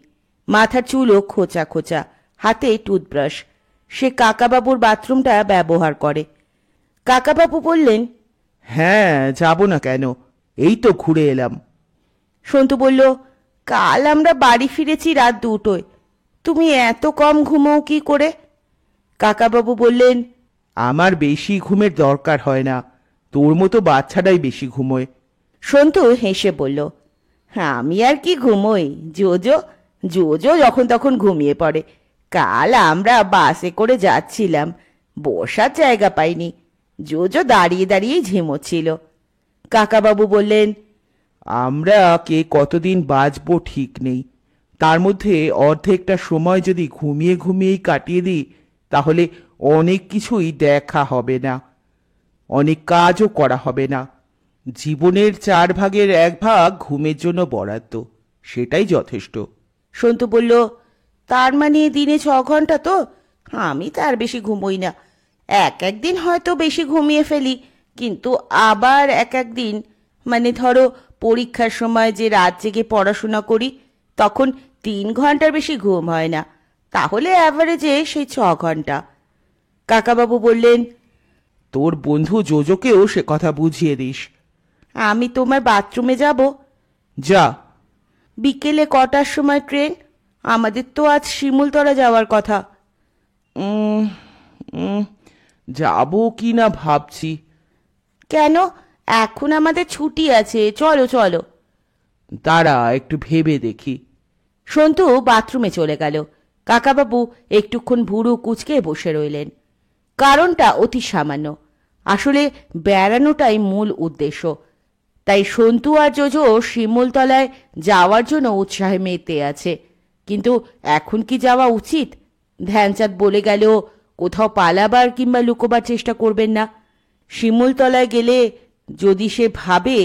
মাথার চুলও খোঁচা খোঁচা, হাতে টুথব্রাশ। সে কাকাবাবুর বাথরুমটা ব্যবহার করে। কাকাবাবু বললেন, হ্যাঁ, যাব না কেন, এই তো ঘুরে এলাম। সন্তু বলল, কাল আমরা বাড়ি ফিরেছি রাত 2টোয়, তুমি এত কম ঘুমোও কি করে? কাকাবাবু বললেন, আমার বেশি ঘুমের দরকার হয় না, তোর মতো বাচ্চাটাই বেশি ঘুমোয়। সন্তু হেসে বলল, আমি আর কি ঘুমোই, জোজো জোজো যখন তখন ঘুমিয়ে পড়ে। কাল আমরা বাসে করে যাচ্ছিলাম, বসার জায়গা পাইনি, জোজো দাঁড়িয়ে দাঁড়িয়েই ঝিমোচ্ছিল। কাকাবাবু বললেন, আমরা কে কতদিন বাঁচবো ঠিক নেই, তার মধ্যে অর্ধেকটা সময় যদি ঘুমিয়ে ঘুমিয়েই কাটিয়ে দিই তাহলে অনেক কিছুই দেখা হবে না, অনেক কাজও করা হবে না। জীবনের 1/4 ঘুমের জন্য বরাদ্দ, সেটাই যথেষ্ট। সন্তু বলল, তার মানে দিনে 6 ঘন্টা তো? আমি তার বেশি ঘুমোই না, একদিন হয়তো বেশি ঘুমিয়ে ফেলি, কিন্তু আবার একদিন, মানে ধরো পরীক্ষার সময় যে রাত জেগে পড়াশোনা করি তখন 3 ঘন্টার বেশি ঘুম হয় না, তাহলে অ্যাভারেজে সেই 6 ঘন্টা। কাকাবাবু বললেন, তোর বন্ধু জোজোকেও সে কথা বুঝিয়ে দিস। আমি তোমার বাথরুমে যাব। যা। বিকেলে কটার সময় ট্রেন? আমাদের তো আজ শিমুলতলা যাওয়ার কথা। যাবো কি না ভাবছি। কেন? এখন আমাদের ছুটি আছে, চলো চলো। দাঁড়া একটু ভেবে দেখি। সন্তু বাথরুমে চলে গেল। কাকাবাবু একটুক্ষণ ভুরু কুঁচকে বসে রইলেন। কারণটা অতি সামান্য, আসলে বেড়ানোটাই মূল উদ্দেশ্য। তাই সন্তু আর জোজো শিমুলতলায় যাওয়ার জন্য উৎসাহে মেতে আছে। কিন্তু এখন কি যাওয়া উচিত? ধ্যানচাঁদ বলে গেল কোথাও পালাবার কিংবা লুকোবার চেষ্টা করবেন না। শিমুলতলায় গেলে যদি সে ভাবে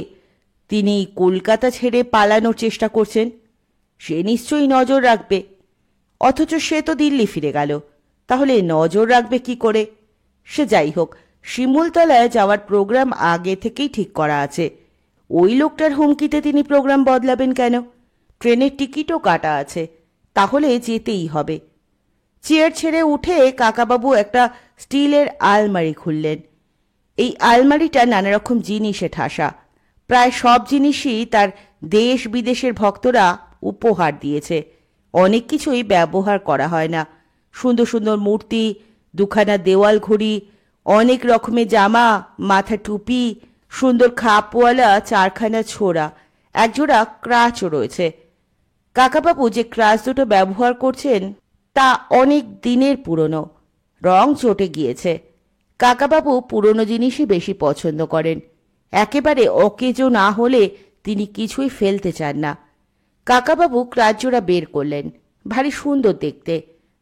তিনি কলকাতা ছেড়ে পালানোর চেষ্টা করছেন, সে নিশ্চয়ই নজর রাখবে। অথচ সে তো দিল্লি ফিরে গেল, তাহলে নজর রাখবে কি করে? সে যাই হোক, শিমুলতলায় যাওয়ার প্রোগ্রাম আগে থেকেই ঠিক করা আছে। ওই লোকটার হুমকিতে তিনি প্রোগ্রাম বদলাবেন কেন? ট্রেনের টিকিটও কাটা আছে, তাহলে যেতেই হবে। চেয়ার ছেড়ে উঠে কাকাবাবু একটা স্টিলের আলমারি খুললেন। এই আলমারিটা নানা রকম জিনিসে ঠাসা। প্রায় সব জিনিসই তার দেশ বিদেশের ভক্তরা উপহার দিয়েছে। অনেক কিছুই ব্যবহার করা হয় না। সুন্দর সুন্দর মূর্তি, 2খানা দেওয়াল ঘড়ি, অনেক রকমের জামা, মাথা টুপি, সুন্দর খাপওয়ালা 4খানা ছোরা, একজোড়া ক্রাচও রয়েছে। কাকাবাবু যে ক্রাচ দুটো ব্যবহার করছেন তা অনেক দিনের পুরনো, রং চটে গিয়েছে। কাকাবাবু পুরনো জিনিসই বেশি পছন্দ করেন। একেবারে অকেজো না হলে তিনি কিছুই ফেলতে চান না। কাকাবাবু ক্রাচজোড়া বের করলেন। ভারী সুন্দর দেখতে,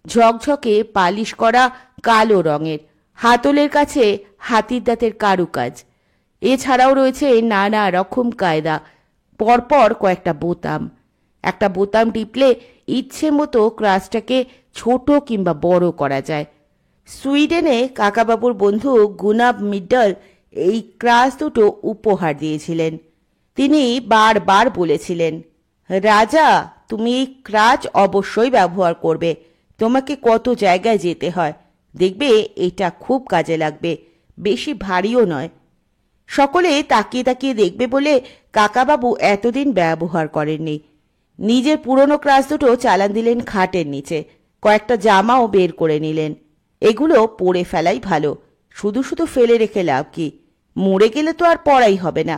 ঝকঝকে পালিশ করা কালো রঙের, হাতলের কাছে হাতির দাঁতের কারুকাজ। এছাড়াও রয়েছে নানা রকম কায়দা, পরপর কয়েকটা বোতাম। একটা বোতাম টিপলে ইচ্ছে মতো ক্রাচটাকে ছোট কিংবা বড় করা যায়। সুইডেনে কাকাবাবুর বন্ধু গুনাব মিডল এই ক্রাচ দুটো উপহার দিয়েছিলেন। তিনি বারবার বলেছিলেন, রাজা, তুমি এই ক্রাচ অবশ্যই ব্যবহার করবে। তোমাকে কত জায়গায় যেতে হয়, দেখবে এটা খুব কাজে লাগবে, বেশি ভারীও নয়। সকলে তাকিয়ে তাকিয়ে দেখবে বলে কাকাবাবু এতদিন ব্যবহার করেননি। নিজের পুরনো ক্রাচ দুটো চালান দিলেন খাটের নিচে, কয়েকটা জামাও বের করে নিলেন। এগুলো পরে ফেলাই ভালো, শুধু শুধু ফেলে রেখে লাভ কি? মরে গেলে তো আর পরাই হবে না।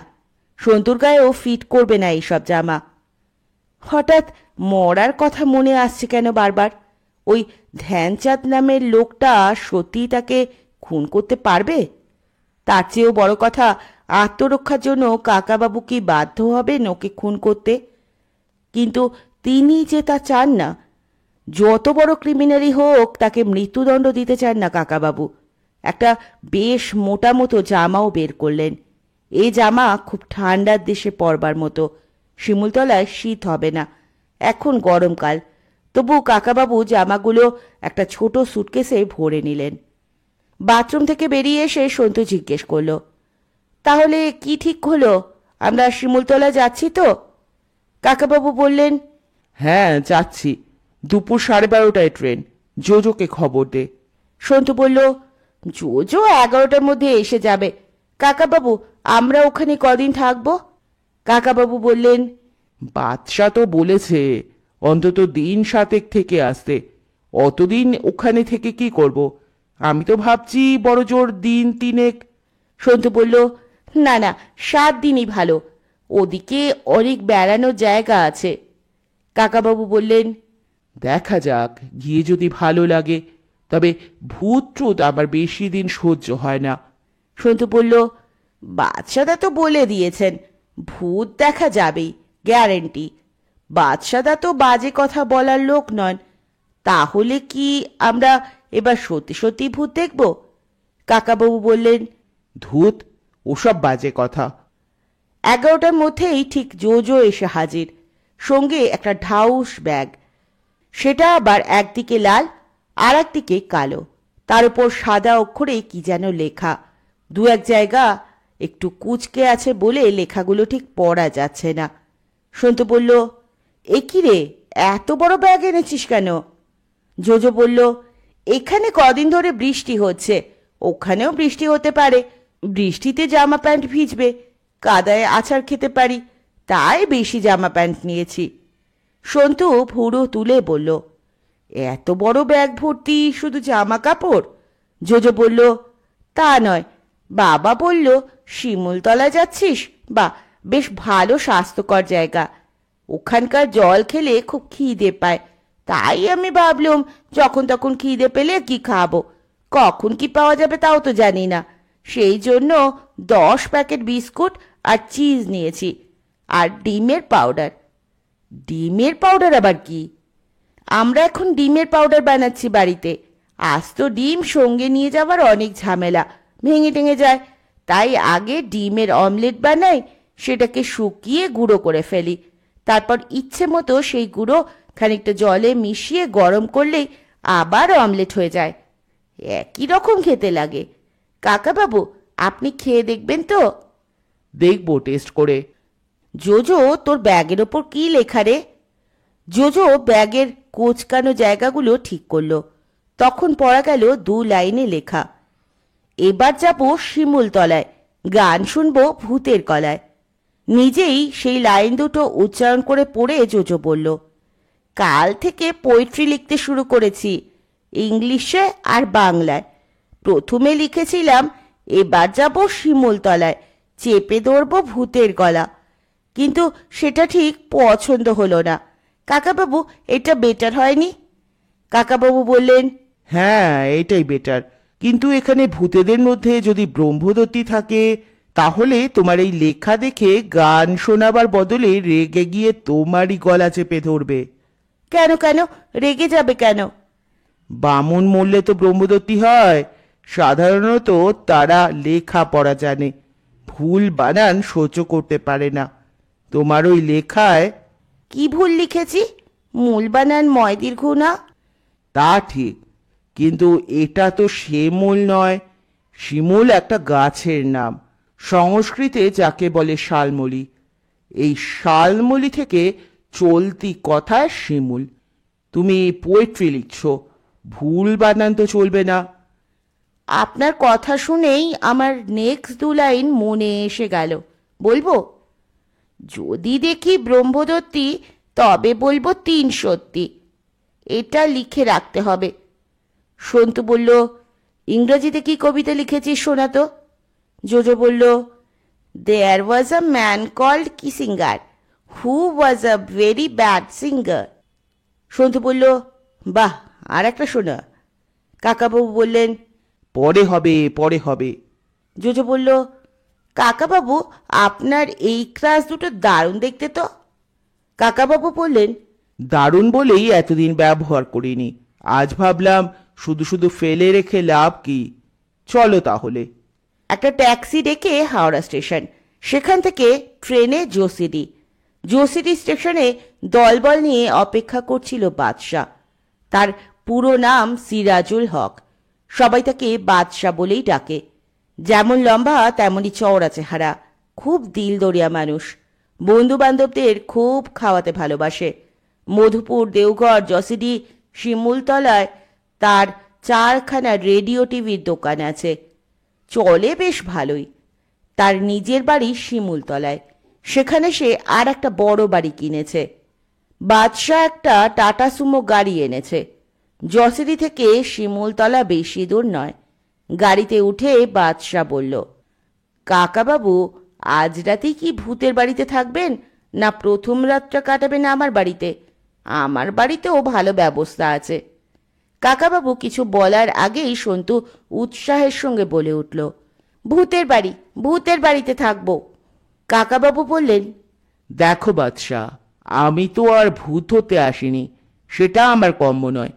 সন্তুর গায়েও ফিট করবে না এইসব জামা। হঠাৎ মরার কথা মনে আসছে কেন বারবার? ওই ধ্যানচাঁদ নামের লোকটা সত্যিই তাকে খুন করতে পারবে? তার চেয়েও বড় কথা, আত্মরক্ষার জন্য কাকাবাবু কি বাধ্য হবেন ওকে খুন করতে? কিন্তু তিনি যে তা চান না। যত বড় ক্রিমিনালই হোক, তাকে মৃত্যুদণ্ড দিতে চান না কাকাবাবু। একটা বেশ মোটা মতো জামাও বের করলেন। এই জামা খুব ঠান্ডার দেশে পরবার মতো, শিমুলতলায় শীত হবে না, এখন গরমকাল। তবু কাকাবাবু জামাগুলো একটা ছোট সুটকেসে ভরে নিলেন। বাথরুম থেকে বেরিয়ে এসে সন্তু জিজ্ঞেস করলো, তাহলে কি ঠিক হলো? আমরা শিমুলতলা যাচ্ছি তো? কাকাবাবু বললেন, হ্যাঁ যাচ্ছি, দুপুর 12:30টায় ট্রেন, জোজোকে খবর দে। সন্তু বলল, জোজো 11টার মধ্যে এসে যাবে। কাকাবাবু, আমরা ওখানে কদিন থাকবো? কাকাবাবু বললেন, বাদশা তো বলেছে অন্তত দিন 7 থেকে আসতে। অতদিন ওখানে থেকে কি করব? আমি তো ভাবছি বড় জোর দিন 3। সন্তু বলল, না না, 7 দিনই ভালো, ওদিকে অনেক বেড়ানোর জায়গা আছে। কাকাবাবু বললেন, দেখা যাক, গিয়ে যদি ভালো লাগে। তবে ভূত ট্রুত আমার বেশি দিন সহ্য হয় না। সন্তু বলল, বাদশাদা তো বলে দিয়েছেন ভূত দেখা যাবেই, গ্যারেন্টি। বাদশাদা তো বাজে কথা বলার লোক নন। তাহলে কি আমরা এবার সত্যি সত্যি ভূত দেখব? কাকাবাবু বললেন, ধূত, ওসব বাজে কথা। 11টার মধ্যেই ঠিক জোজো এসে হাজির, সঙ্গে একটা ঢাউস ব্যাগ। সেটা আবার একদিকে লাল আর একদিকে কালো, তার উপর সাদা অক্ষরে কি যেন লেখা। দু এক জায়গা একটু কুঁচকে আছে বলে লেখাগুলো ঠিক পড়া যাচ্ছে না। সন্তু বলল, এ কি রে, এত বড় ব্যাগ এনেছিস কেন? জোজো বলল, এখানে কদিন ধরে বৃষ্টি হচ্ছে, ওখানেও বৃষ্টি হতে পারে। বৃষ্টিতে জামা প্যান্ট ভিজবে, কাদায় আছাড় খেতে পারি, তাই বেশি জামা প্যান্ট নিয়েছি। সন্তু ভুরু তুলে বলল, এত বড় ব্যাগ ভর্তি শুধু জামা কাপড়? জোজো বলল, তা নয়, বাবা বলল শিমুলতলা যাচ্ছিস, বা বেশ ভালো স্বাস্থ্যকর জায়গা, ওখানকার জল খেলে খুব খিদে পায়, তাই আমি ভাবলাম যখন তখন খিদে পেলে কি খাবো, কখন কি পাওয়া যাবে তাও তো জানি না। সেই জন্য 10 প্যাকেট বিস্কুট আর চিজ নিয়েছি, আর ডিমের পাউডার। ডিমের পাউডার আবার কি? আমরা এখন ডিমের পাউডার বানাচ্ছি বাড়িতে। আজ তো ডিম সঙ্গে নিয়ে যাওয়ার অনেক ঝামেলা, ভেঙে টেঙে যায়, তাই আগে ডিমের অমলেট বানাই, সেটাকে শুকিয়ে গুঁড়ো করে ফেলি, তারপর ইচ্ছে মতো সেই গুঁড়ো খানিকটা জলে মিশিয়ে গরম করলেই আবার অমলেট হয়ে যায়। একই রকম খেতে লাগে। কাকাবাবু, আপনি খেয়ে দেখবেন তো? দেখবো টেস্ট করে। জোজো, তোর ব্যাগের ওপর কি লেখা রে? জোজো ব্যাগের কোচকানো জায়গাগুলো ঠিক করলো। তখন পড়া গেল 2 লাইনে লেখা, এবার যাব শিমুলতলায়, গান শুনবো ভূতের গলায়। নিজেই সেই লাইন দুটো উচ্চারণ করে পড়ে জোজো বলল, কাল থেকে পোয়েট্রি লিখতে শুরু করেছি, ইংলিশে আর বাংলায়। প্রথমে লিখেছিলাম, এবার যাব শিমুলতলায়, চেপে ধরবো ভূতের গলা, কিন্তু সেটা ঠিক পছন্দ হলো না। কাকাবাবু, এটা বেটার হয়নি? কাকাবাবু বললেন, হ্যাঁ, এটাই বেটার। কিন্তু এখানে ভূতেদের মধ্যে যদি ব্রহ্মদত্তী থাকে, তাহলে তোমার এই লেখা দেখে গান শোনাবার বদলে রেগে গিয়ে তোমারই গলা চেপে ধরবে। কেন কেন রেগে যাবে কেন? বামুন মরলে তো ব্রহ্মদত্তী হয়। সাধারণত তারা লেখা পড়া জানে, ভুল বানান সহ্য করতে পারে না। তোমার ওই লেখায় কি ভুল লিখেছি? মূল বানান ময় দীর্ঘ না? তা ঠিক, কিন্তু এটা তো শিমুল নয়। শিমুল একটা গাছের নাম, সংস্কৃতে যাকে বলে শালমলি। এই শালমলি থেকে চলতি কথা শিমুল, তুমি পোয়েট্রি লিখছো, ভুল বানান তো চলবে না। আপনার কথা শুনেই আমার নেক্সট 2 লাইন মনে এসে গেল, বলবো? যদি দেখি ব্রহ্মদত্তী তবে বলবো 3 সত্যি। এটা লিখে রাখতে হবে। সন্তু বলল, ইংরেজিতে কি কবিতা লিখেছিস শোনা তো। জোজো বলল, there was a man called Kissinger who was a very bad singer. Santu বলল, বাহ, আর একটা শোনা। কাকাবাবু বললেন, পরে হবে, পরে হবে। জোজো বলল, কাকাবাবু আপনার এই ক্লাস দুটো দারুণ দেখতে তো। কাকাবাবু বললেন, দারুণ বলেই এতদিন ব্যবহার করিনি, আজ ভাবলাম শুধু শুধু ফেলে রেখে লাভ কি, চলো তাহলে। একটা ট্যাক্সি ডেকে হাওড়া স্টেশন, সেখান থেকে ট্রেনে জোসিডি। জোসিডি স্টেশনে দলবল নিয়ে অপেক্ষা করছিল বাদশাহ। তার পুরো নাম সিরাজুল হক, সবাই তাকে বাদশাহ বলেই ডাকে। যেমন লম্বা তেমনই চওড়া চেহারা, খুব দিলদরিয়া মানুষ, বন্ধু বান্ধবদের খুব খাওয়াতে ভালোবাসে। মধুপুর, দেওঘর, জসিডি, শিমুলতলায় তার 4খানা রেডিও টিভির দোকান আছে, চলে বেশ ভালোই। তার নিজের বাড়ি শিমুলতলায়, সেখানে সে আর একটা বড় বাড়ি কিনেছে। বাদশাহ একটা টাটা সুমো গাড়ি এনেছে। জসিডি থেকে শিমুলতলা বেশি দূর নয়। গাড়িতে উঠে বাদশাহ বলল, কাকাবাবু আজ রাতেই কি ভূতের বাড়িতে থাকবেন, না প্রথম রাতটা কাটাবেন আমার বাড়িতে? আমার বাড়িতেও ভালো ব্যবস্থা আছে। কাকাবাবু কিছু বলার আগেই সন্তু উৎসাহের সঙ্গে বলে উঠল, ভূতের বাড়ি, ভূতের বাড়িতে থাকবো। কাকাবাবু বললেন, দেখো বাদশা, আমি তো আর ভূত হতে আসিনি, সেটা আমার কম্ম নয়।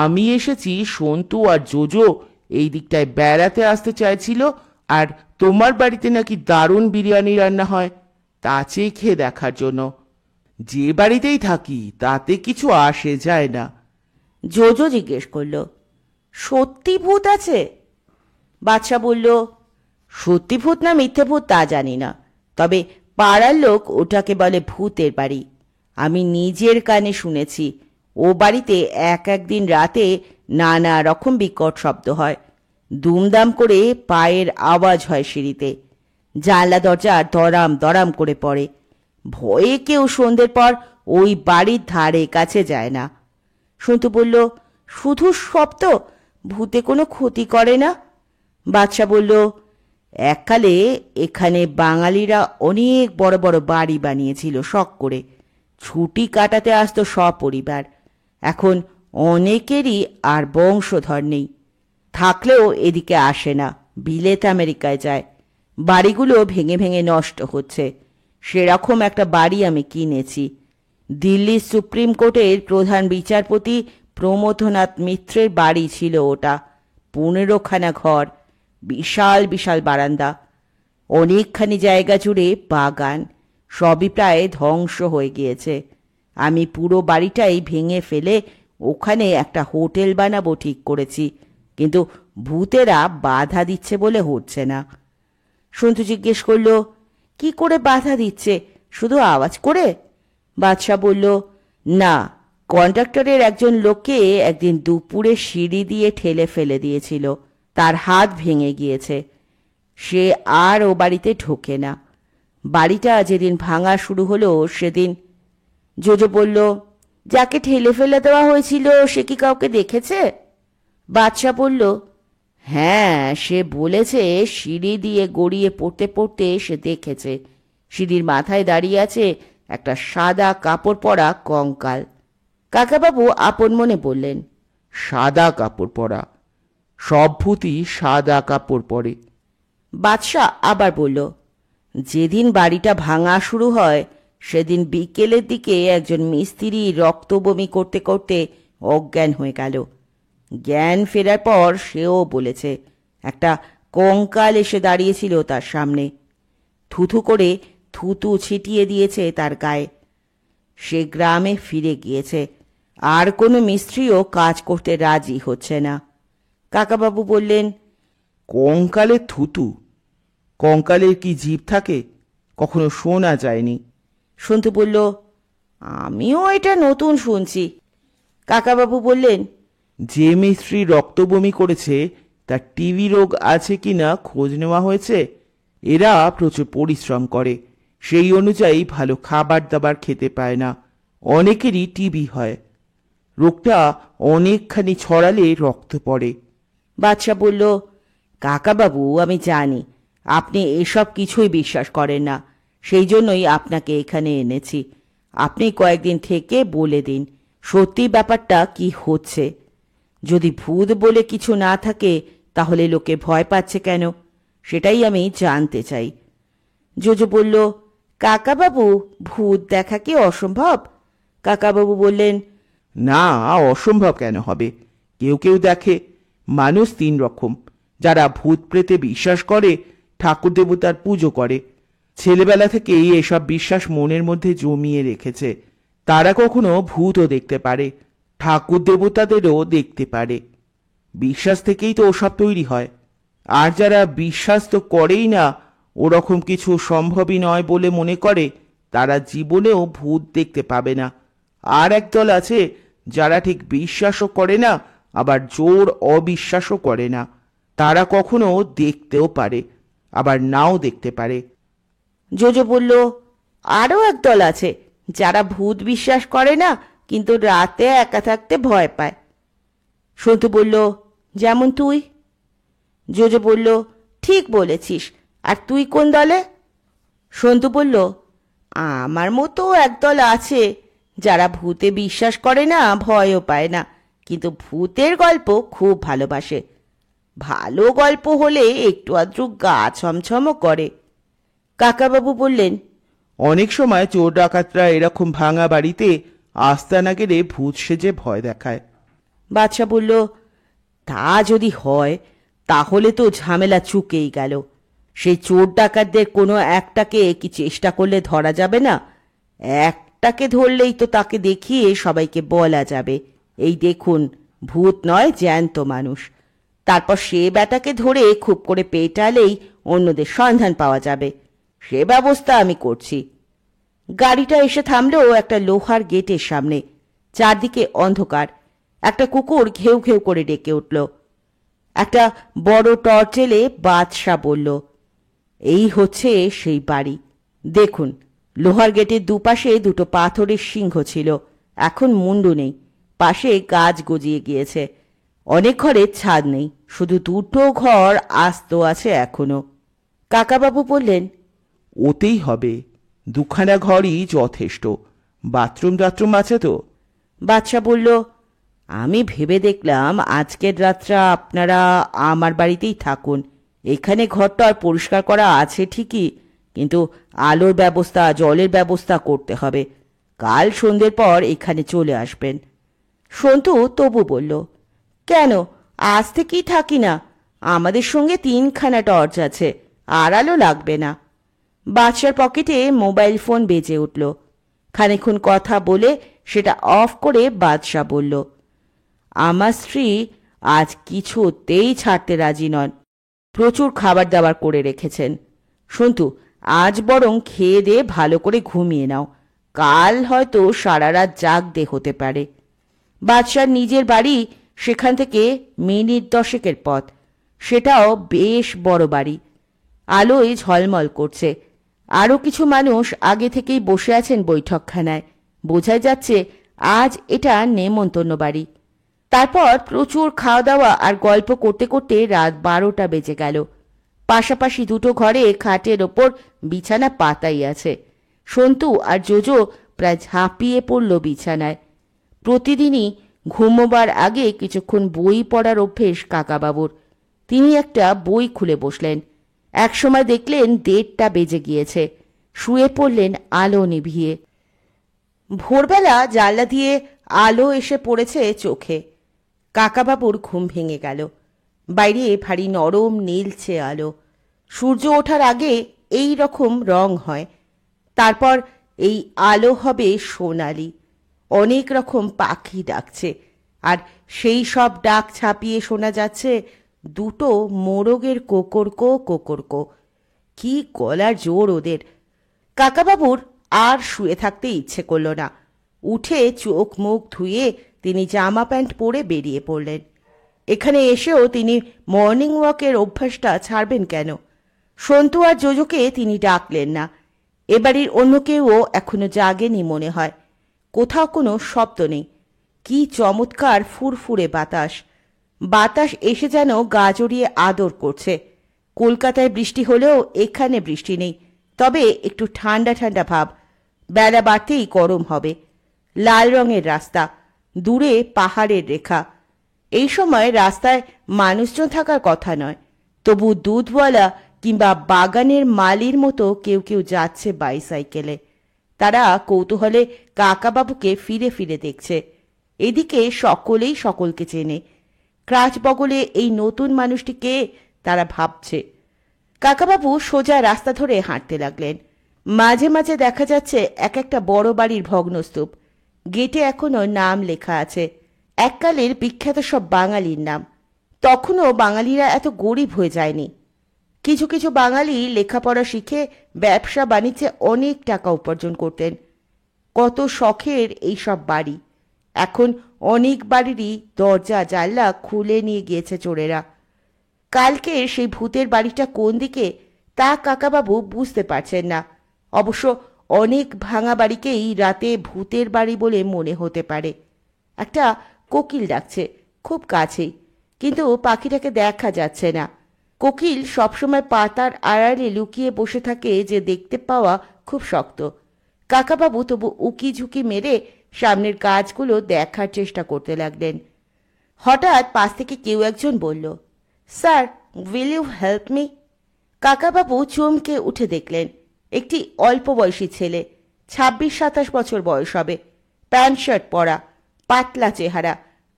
আমি এসেছি সন্তু আর জোজো এই দিকটায় বেড়াতে আসতে চাইছিল, আর তোমার বাড়িতে নাকি দারুণ বিরিয়ানি রান্না হয়, তা চেয়ে খেয়ে দেখার জন্য। যে বাড়িতেই থাকি তাতে কিছু আসে যায় না। জোজো জিজ্ঞেস করল, সত্যি ভূত আছে? বাদশা বলল, সত্যি ভূত না মিথ্যে ভূত তা জানি না, তবে পাড়ার লোক ওটাকে বলে ভূতের বাড়ি। আমি নিজের কানে শুনেছি, ও বাড়িতে একদিন রাতে নানা রকম বিকট শব্দ হয়, দুমদাম করে পায়ের আওয়াজ হয় সিঁড়িতে, জানলা দরজা দরাম দরাম করে পড়ে। ভয়ে কেউ সন্ধ্যের পর ওই বাড়ির ধারে কাছে যায় না। সন্তু বলল, শুধু শব্দ, ভূতে কোনো ক্ষতি করে না? বাদশা বলল, এককালে এখানে বাঙালিরা অনেক বড় বড় বাড়ি বানিয়েছিল শখ করে, ছুটি কাটাতে আসতো সপরিবার। এখন অনেকেরই আর বংশধর নেই, থাকলেও এদিকে আসে না, বিলেত আমেরিকায় যায়। বাড়িগুলো ভেঙে ভেঙে নষ্ট হচ্ছে। সেরকম একটা বাড়ি আমি কিনেছি। দিল্লির সুপ্রিম কোর্টের প্রধান বিচারপতি প্রমথনাথ মিত্রের বাড়ি ছিল ওটা। 15খানা ঘর, বিশাল বিশাল বারান্দা, অনেকখানি জায়গা জুড়ে বাগান, সবই প্রায় ধ্বংস হয়ে গিয়েছে। আমি পুরো বাড়িটাই ভেঙে ফেলে ওখানে একটা হোটেল বানাবো ঠিক করেছি, কিন্তু ভূতেরা বাধা দিচ্ছে বলে হচ্ছে না। সন্তু জিজ্ঞেস করল, কি করে বাধা দিচ্ছে, শুধু আওয়াজ করে? বাদশা বলল, না, কন্ট্রাক্টরের একজন লোককে একদিন দুপুরে সিঁড়ি দিয়ে ঠেলে ফেলে দিয়েছিল, তার হাত ভেঙে গিয়েছে, সে আর ও বাড়িতে ঢোকে না। বাড়িটা যেদিন ভাঙা শুরু হলো সেদিন। জোজো বলল, যাকে ঠেলে ফেলে দেওয়া হয়েছিল সে কি কাউকে দেখেছে? বাদশা বলল, হ্যাঁ, সে বলেছে সিঁড়ি দিয়ে গড়িয়ে পড়তে পড়তে সে দেখেছে সিঁড়ির মাথায় দাঁড়িয়ে আছে একটা সাদা কাপড় পরা কঙ্কাল। কাকাবাবু আপন মনে বললেন, সাদা কাপড় পরা? সব ভূতই সাদা কাপড় পরে। বাদশাহ আবার বলল, যেদিন বাড়িটা ভাঙা শুরু হয় সেদিন বিকেলের দিকে একজন মিস্ত্রি রক্ত বমি করতে করতে অজ্ঞান হয়ে গেল। জ্ঞান ফেরার পর সেও বলেছে একটা কঙ্কাল এসে দাঁড়িয়েছিল তার সামনে, থুথু করে থুতু ছিটিয়ে দিয়েছে তার গায়ে। সে গ্রামে ফিরে গিয়েছে, আর কোনো মিস্ত্রিও কাজ করতে রাজি হচ্ছে না। কাকাবাবু বললেন, কঙ্কালের থুতু? কঙ্কালের কি জীব থাকে? কখনো শোনা যায়নি। সন্তু বলল, আমিও এটা নতুন শুনছি। কাকাবাবু বললেন, যে মিস্ত্রি রক্ত বমি করেছে তার টিবি রোগ আছে কিনা খোঁজ নেওয়া হয়েছে। এরা প্রচুর পরিশ্রম করে, সেই অনুযায়ী ভালো খাবার দাবার খেতে পায় না, অনেকেরই টিবি হয়। রোগটা অনেকখানি ছড়ালে রক্ত পড়ে। বাদশা বলল, কাকাবাবু আমি জানি আপনি এসব কিছুই বিশ্বাস করেন না, সেই জন্যই আপনাকে এখানে এনেছি। আপনি কয়েকদিন থেকে বলে দিন সত্যি ব্যাপারটা কি হচ্ছে। যদি ভূত বলে কিছু না থাকে তাহলে লোকে ভয় পাচ্ছে কেন, সেটাই আমি জানতে চাই। জোজো বলল, কাকাবাবু ভূত দেখা কি অসম্ভব? কাকাবাবু বললেন, না, অসম্ভব কেন হবে? কেউ কেউ দেখে। মানুষ তিন রকম: যারা ভূত প্রেতে বিশ্বাস করে, ঠাকুর দেবতার পুজো করে, ছেলেবেলা থেকেই এসব বিশ্বাস মনের মধ্যে জমিয়ে রেখেছে, তারা কখনো ভূতও দেখতে পারে, ঠাকুর দেবতাদেরও দেখতে পারে। বিশ্বাস থেকেই তো ওসব তৈরি হয়। আর যারা বিশ্বাস তো করেই না, ওরকম কিছু সম্ভবই নয় বলে মনে করে, তারা জীবনেও ভূত দেখতে পাবে না। আর একদল আছে যারা ঠিক বিশ্বাসও করে না, আবার জোর অবিশ্বাসও করে না, তারা কখনো দেখতেও পারে, আবার নাও দেখতে পারে। জোজো বলল, আরও একদল আছে যারা ভূত বিশ্বাস করে না কিন্তু রাতে একা থাকতে ভয় পায়। সন্তু বলল, যেমন তুই? জোজো বলল, ঠিক বলেছিস। আর তুই কোন দলে? সন্তু বলল, আমার মতো একদল আছে যারা ভূতে বিশ্বাস করে না, ভয়ও পায় না, কিন্তু ভূতের গল্প খুব ভালোবাসে। ভালো গল্প হলে একটু আধটু গা ছমছমও করে। কাকাবাবু বললেন, অনেক সময় চোর ডাকাতরা এরকম ভাঙা বাড়িতে আস্তানা গেলে ভূত সেজে ভয় দেখায়। বাদশা বলল, তা যদি হয় তাহলে তো ঝামেলা চুকেই গেল। সেই চোর ডাকাতদের কোনো একটাকে কি চেষ্টা করলে ধরা যাবে না? একটাকে ধরলেই তো তাকে দেখিয়ে সবাইকে বলা যাবে, এই দেখুন ভূত নয় জ্যান্ত মানুষ। তারপর সে ব্যাটাকে ধরে খুব করে পেটালেই অন্যদের সন্ধান পাওয়া যাবে। সে ব্যবস্থা আমি করছি। গাড়িটা এসে থামলো একটা লোহার গেটের সামনে। চারদিকে অন্ধকার। একটা কুকুর ঘেউ ঘেউ করে ডেকে উঠল। একটা বড় টর্চ এলে বাদশা বলল, এই হচ্ছে সেই বাড়ি। দেখুন, লোহার গেটের দুপাশে দুটো পাথরের সিংহ ছিল, এখন মুন্ডু নেই, পাশে গাছ গজিয়ে গিয়েছে। অনেক ঘরের ছাদ নেই, শুধু দুটো ঘর আস্ত আছে এখনো। কাকাবাবু বললেন, ওতেই হবে, দুখানা ঘরই যথেষ্ট। বাথরুম টাথরুম আছে তো? বাদশা বলল, আমি ভেবে দেখলাম আজকের রাতটা আপনারা আমার বাড়িতেই থাকুন। এখানে ঘরটা পরিষ্কার করা আছে ঠিকই, কিন্তু আলোর ব্যবস্থা জলের ব্যবস্থা করতে হবে। কাল সন্ধ্যের পর এখানে চলে আসবেন। সন্তু তবু বলল, কেন, আজ থেকেই থাকি না। আমাদের সঙ্গে 3খানা টর্চ আছে, আর আলো লাগবে না। বাদশার পকেটে মোবাইল ফোন বেজে উঠল। খানিকক্ষণ কথা বলে সেটা অফ করে বাদশা বলল, আমার স্ত্রী আজ কিছুতেই ছাড়তে রাজি নন। প্রচুর খাবার দাবার করে রেখেছেন। সন্তু, আজ বরং খেয়ে দিয়ে ভালো করে ঘুমিয়ে নাও, কাল হয়তো সারা রাত জাগতে হতে পারে। বাদশার নিজের বাড়ি সেখান থেকে মিনিট 10 পথ। সেটাও বেশ বড় বাড়ি। আলোয় ঝলমল করছে। আরও কিছু মানুষ আগে থেকেই বসে আছেন বৈঠকখানায়। বোঝাই যাচ্ছে আজ এটা নেমন্তন্ন বাড়ি। তারপর প্রচুর খাওয়া দাওয়া আর গল্প করতে করতে রাত 12টা বেজে গেল। পাশাপাশি দুটো ঘরে খাটের ওপর বিছানা পাতাই আছে। সন্তু আর জোজো প্রায় ঝাঁপিয়ে পড়ল বিছানায়। প্রতিদিনই ঘুমোবার আগে কিছুক্ষণ বই পড়ার অভ্যেস কাকাবাবুর। তিনি একটা বই খুলে বসলেন। একসময় দেখলেন 1:30টা বেজে গিয়েছে। শুয়ে পড়লেন আলো নিভিয়ে। ভোরবেলা জানলা দিয়ে আলো এসে পড়েছে চোখে। কাকাবাবুর ঘুম ভেঙে গেল। বাইরে ভারী নরম নীলছে আলো। সূর্য ওঠার আগে এই রকম রং হয়, তারপর এই আলো হবে সোনালি। অনেক রকম পাখি ডাকছে, আর সেই সব ডাক ছাপিয়ে শোনা যাচ্ছে দুটো মোরগের কোকরকো কোকরকো। কি গলার জোর ওদের! কাকাবাবুর আর শুয়ে থাকতে ইচ্ছে করল না। উঠে চোখ মুখ ধুয়ে তিনি জামা প্যান্ট পরে বেরিয়ে পড়লেন। এখানে এসেও তিনি মর্নিং ওয়াকের অভ্যাসটা ছাড়বেন কেন? সন্তু আর জোজোকে তিনি ডাকলেন না। এবাড়ির অন্য কেউও এখনো জাগেনি মনে হয়। কোথাও কোনো শব্দ নেই। কি চমৎকার ফুরফুরে বাতাস! বাতাস এসে যেন গা জড়িয়ে আদর করছে। কলকাতায় বৃষ্টি হলেও এখানে বৃষ্টি নেই, তবে একটু ঠান্ডা ঠান্ডা ভাব। বেলা বাড়তেই গরম হবে। লাল রঙের রাস্তা, দূরে পাহাড়ের রেখা। এই সময় রাস্তায় মানুষজন থাকার কথা নয়, তবু দুধওয়ালা কিংবা বাগানের মালির মতো কেউ কেউ যাচ্ছে বাইসাইকেলে। তারা কৌতূহলে কাকাবাবুকে ফিরে ফিরে দেখছে। এদিকে সকলেই সকলকে চেনে। ক্রাচ বগলে এই নতুন মানুষটিকে তারা ভাবছে। কাকাবাবু সোজা রাস্তা ধরে হাঁটতে লাগলেন। মাঝে মাঝে দেখা যাচ্ছে এক একটা বড় বাড়ির ভগ্নস্তূপ। গেটে এখনো নাম লেখা আছে, এককালের বিখ্যাত সব বাঙালির নাম। তখনও বাঙালিরা এত গরিব হয়ে যায়নি। কিছু কিছু বাঙালি লেখাপড়া শিখে ব্যবসা বাণিজ্যে অনেক টাকা উপার্জন করতেন। কত শখের এই সব বাড়ি। এখন অনেক বাড়িরই দরজা জানলা খুলে নিয়ে গিয়েছে চোরেরা। কালকের সেই ভূতের বাড়িটা কোন দিকে তা কাকাবাবু বুঝতে পারছেন না। অবশ্য অনেক ভাঙা বাড়িকেই রাতে ভূতের বাড়ি বলে মনে হতে পারে। একটা কোকিল ডাকছে খুব কাছেই, কিন্তু পাখিটাকে দেখা যাচ্ছে না। কোকিল সবসময় পাতার আড়ালে লুকিয়ে বসে থাকে যে দেখতে পাওয়া খুব শক্ত। কাকাবাবু তবু উকি ঝুঁকি মেরে সামনের গাছগুলো দেখার চেষ্টা করতে লাগলেন। হঠাৎ পাশ থেকে কেউ একজন বলল, sir, will you help me? Kakababu চমকে উঠে দেখলেন একটি অল্প বয়সী ছেলে, 26-27 বছর বয়স হবে, প্যান্ট শার্ট পরা, পাতলা চেহারা,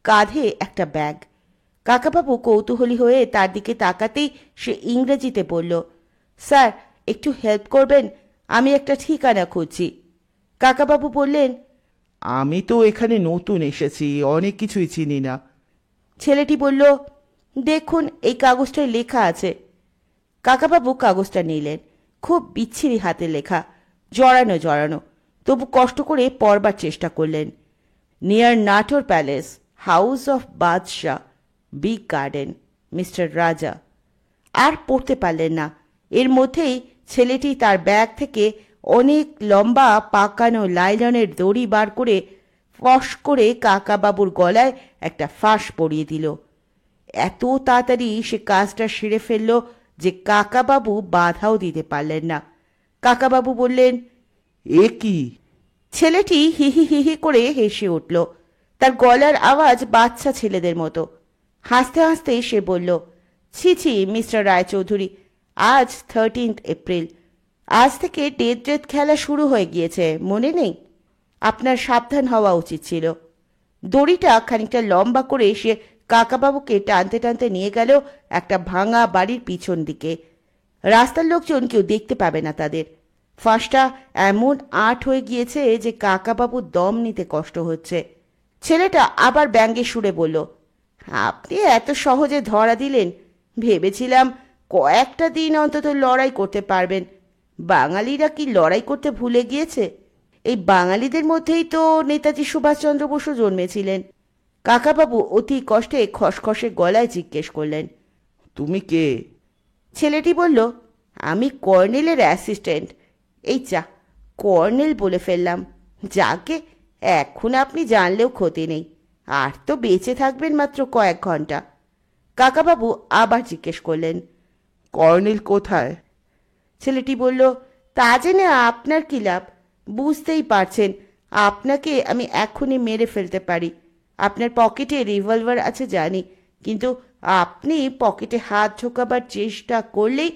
কাঁধে একটা ব্যাগ। কাকাবাবু কৌতূহলী হয়ে তার দিকে তাকাতেই সে ইংরেজিতে বলল, স্যার, একটু হেল্প করবেন? আমি একটা ঠিকানা খুঁজছি। কাকাবাবু বললেন, আমি তো এখানে নতুন এসেছি, অনেক কিছুই চিনি না। ছেলেটি বলল, দেখুন এই কাগজটায় লেখা আছে। কাকাবাবু কাগজটা নিলেন। খুব বিচ্ছিরি হাতে লেখা, জড়ানো জড়ানো, তবু কষ্ট করে পড়বার চেষ্টা করলেন। Near Natore palace, house of বাদশাহ, বিগ গার্ডেন, মিস্টার রাজা। আর পড়তে পারলেন না। এর মধ্যেই ছেলেটি তার ব্যাগ থেকে অনেক লম্বা পাকানো লাইলনের দড়ি বার করে ফস করে কাকাবাবুর গলায় একটা ফাঁস পরিয়ে দিল। এত তাড়াতাড়ি সে কাজটা সেরে ফেলল যে কাকাবাবু বাধাও দিতে পারলেন না। কাকাবাবু বললেন, এ কি? ছেলেটি হিহি হিহি করে হেসে উঠল। তার গলার আওয়াজ বাচ্চা ছেলেদের মতো। হাসতে হাসতে সে বলল, ছি ছি মিস্টার রায়চৌধুরী, আজ 13 এপ্রিল। আজ থেকে ডেথ খেলা শুরু হয়ে গিয়েছে, মনে নেই? আপনার সাবধান হওয়া উচিত ছিল। দড়িটা খানিকটা লম্বা করে সে কাকাবাবুকে টানতে টানতে নিয়ে গেল একটা ভাঙা বাড়ির পিছন দিকে। রাস্তার লোকজন কেউ দেখতে পাবে না তাদের। ফাঁসটা এমন আট হয়ে গিয়েছে যে কাকাবাবুর দম নিতে কষ্ট হচ্ছে। ছেলেটা আবার ব্যঙ্গে সুরে বলল, আপনি এত সহজে ধরা দিলেন, ভেবেছিলাম কয়েকটা দিন অন্তত লড়াই করতে পারবেন। বাঙালিরা কি লড়াই করতে ভুলে গিয়েছে? এই বাঙালিদের মধ্যেই তো নেতাজি সুভাষচন্দ্র বসু জন্মেছিলেন। কাকাবাবু অতি কষ্টে খসখসে গলায় জিজ্ঞেস করলেন, তুমি কে? ছেলেটি বলল, আমি কর্নেলের অ্যাসিস্ট্যান্ট। এই চা, কর্নেল বলে ফেললাম। যাকে, এখন আপনি জানলেও ক্ষতি নেই। আর তো বেঁচে থাকবেন মাত্র কয়েক ঘন্টা। কাকাবাবু আবার জিজ্ঞেস করলেন, কর্নেল কোথায়? ছেলেটি বলল, তা জেনে আপনার কি লাভ? বুঝতেই পারছেন, আপনাকে আমি এখনই মেরে ফেলতে পারি। আপনার পকেটে রিভলভার আছে জানি, কিন্তু আপনি পকেটে হাত ঢোকাবার চেষ্টা করলেই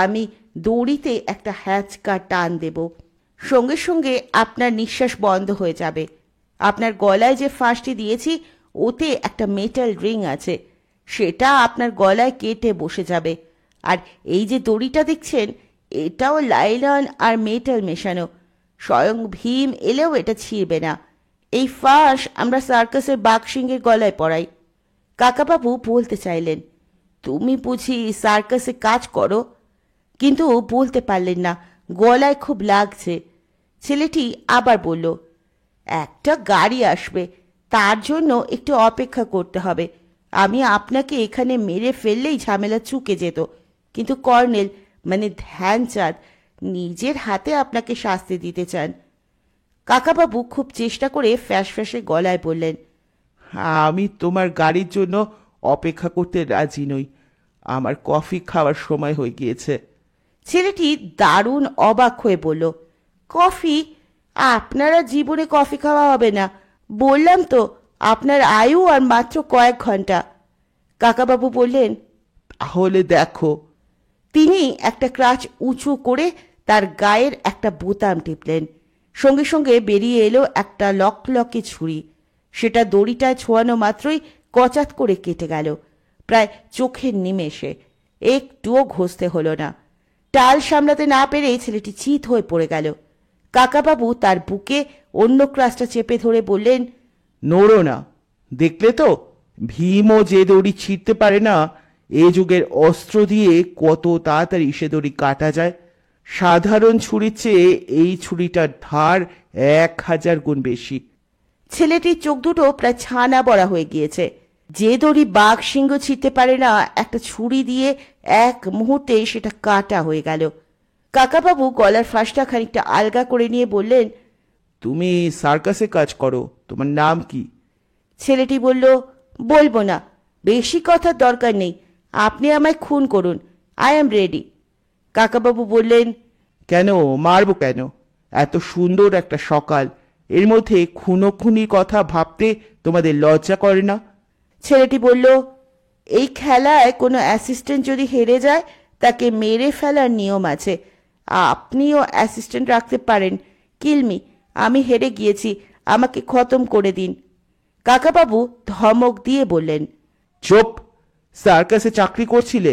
আমি দড়িতে একটা হ্যাচকা টান দেব। সঙ্গে সঙ্গে আপনার নিঃশ্বাস বন্ধ হয়ে যাবে। আপনার গলায় যে ফাঁসটি দিয়েছি ওতে একটা মেটাল রিং আছে, সেটা আপনার গলায় কেটে বসে যাবে। আর এই যে দড়িটা দেখছেন, এটাও লাইলন আর মেটাল মেশানো। স্বয়ং ভীম এলেও এটা ছিঁড়বে না। এই ফাঁস আমরা সার্কাসের বাঘসিংহের গলায় পরাই। কাকাবাবু বলতে চাইলেন, তুমি বুঝি সার্কাসে কাজ করো? কিন্তু বলতে পারলেন না, গলায় খুব লাগছে। ছেলেটি আবার বলল, একটা গাড়ি আসবে, তার জন্য একটু অপেক্ষা করতে হবে। আমি আপনাকে এখানে মেরে ফেললেই ঝামেলা চুকে যেত, কিন্তু কর্নেল মানে ধ্যানচাঁদ নিজের হাতে আপনাকে শাস্তি দিতে চান। কাকাবাবু খুব চেষ্টা করে ফ্যাঁসে গলায় বললেন, আমি তোমার গাড়ির জন্য অপেক্ষা করতে রাজি নই। আমার কফি খাওয়ার সময় হয়ে গিয়েছে। ছেলেটি দারুণ অবাক হয়ে বলল, কফি? আপনারা জীবনে কফি খাওয়া হবে না, বললাম তো আপনার আয়ু আর মাত্র কয়েক ঘন্টা। কাকাবাবু বললেন, তাহলে দেখো। তিনি একটা ক্রাচ উঁচু করে তার গায়ের একটা বোতাম টিপলেন। সঙ্গে সঙ্গে বেরিয়ে এলো একটা লকলকে ছুরি। সেটা দড়িটায় ছোঁয়ানো মাত্রই কচাত করে কেটে গেল, প্রায় চোখের নিমেষে। একটুও ঘষতে হলো না। টাল সামলাতে না পেরে ছেলেটি চিত হয়ে পড়ে গেল। কাকাবাবু তার বুকে অন্য ক্রাচটা চেপে ধরে বললেন, নড়ো না। দেখলে তো, ভীমও যে দড়ি ছিঁড়তে পারে না, এ যুগের অস্ত্র দিয়ে কত তাড়াতাড়ি সে দড়ি কাটা যায়। সাধারণ ছুরির চেয়ে এই ছুরিটার ধার 1000 গুণ বেশি। ছেলেটির চোখ দুটো প্রায় ছানা বড়া হয়ে গিয়েছে। যে দড়ি বাঘ সিংহ ছিঁড়তে পারে না, একটা ছুরি দিয়ে এক মুহূর্তে সেটা কাটা হয়ে গেল। কাকাবাবু গলার ফাঁসটা খানিকটা আলগা করে নিয়ে বললেন, তুমি সার্কাসে কাজ করো, তোমার নাম কি? ছেলেটি বলল, বলবো না, বেশি কথার দরকার নেই, আপনি আমায় খুন করুন, আই এম রেডি। কাকাবাবু বললেন, কেন মারবো কেন? এত সুন্দর একটা সকাল, এর মধ্যে খুনোখুনির কথা ভাবতে তোমাদের লজ্জা করে না? ছেলেটি বলল, এই খেলায় কোনো অ্যাসিস্ট্যান্ট যদি হেরে যায় তাকে মেরে ফেলার নিয়ম আছে, আপনিও অ্যাসিস্ট্যান্ট রাখতে পারেন। কিলমি, আমি হেরে গিয়েছি, আমাকে খতম করে দিন। কাকাবাবু ধমক দিয়ে বললেন, চুপ! সার্কাসে চাকরি করছিলে,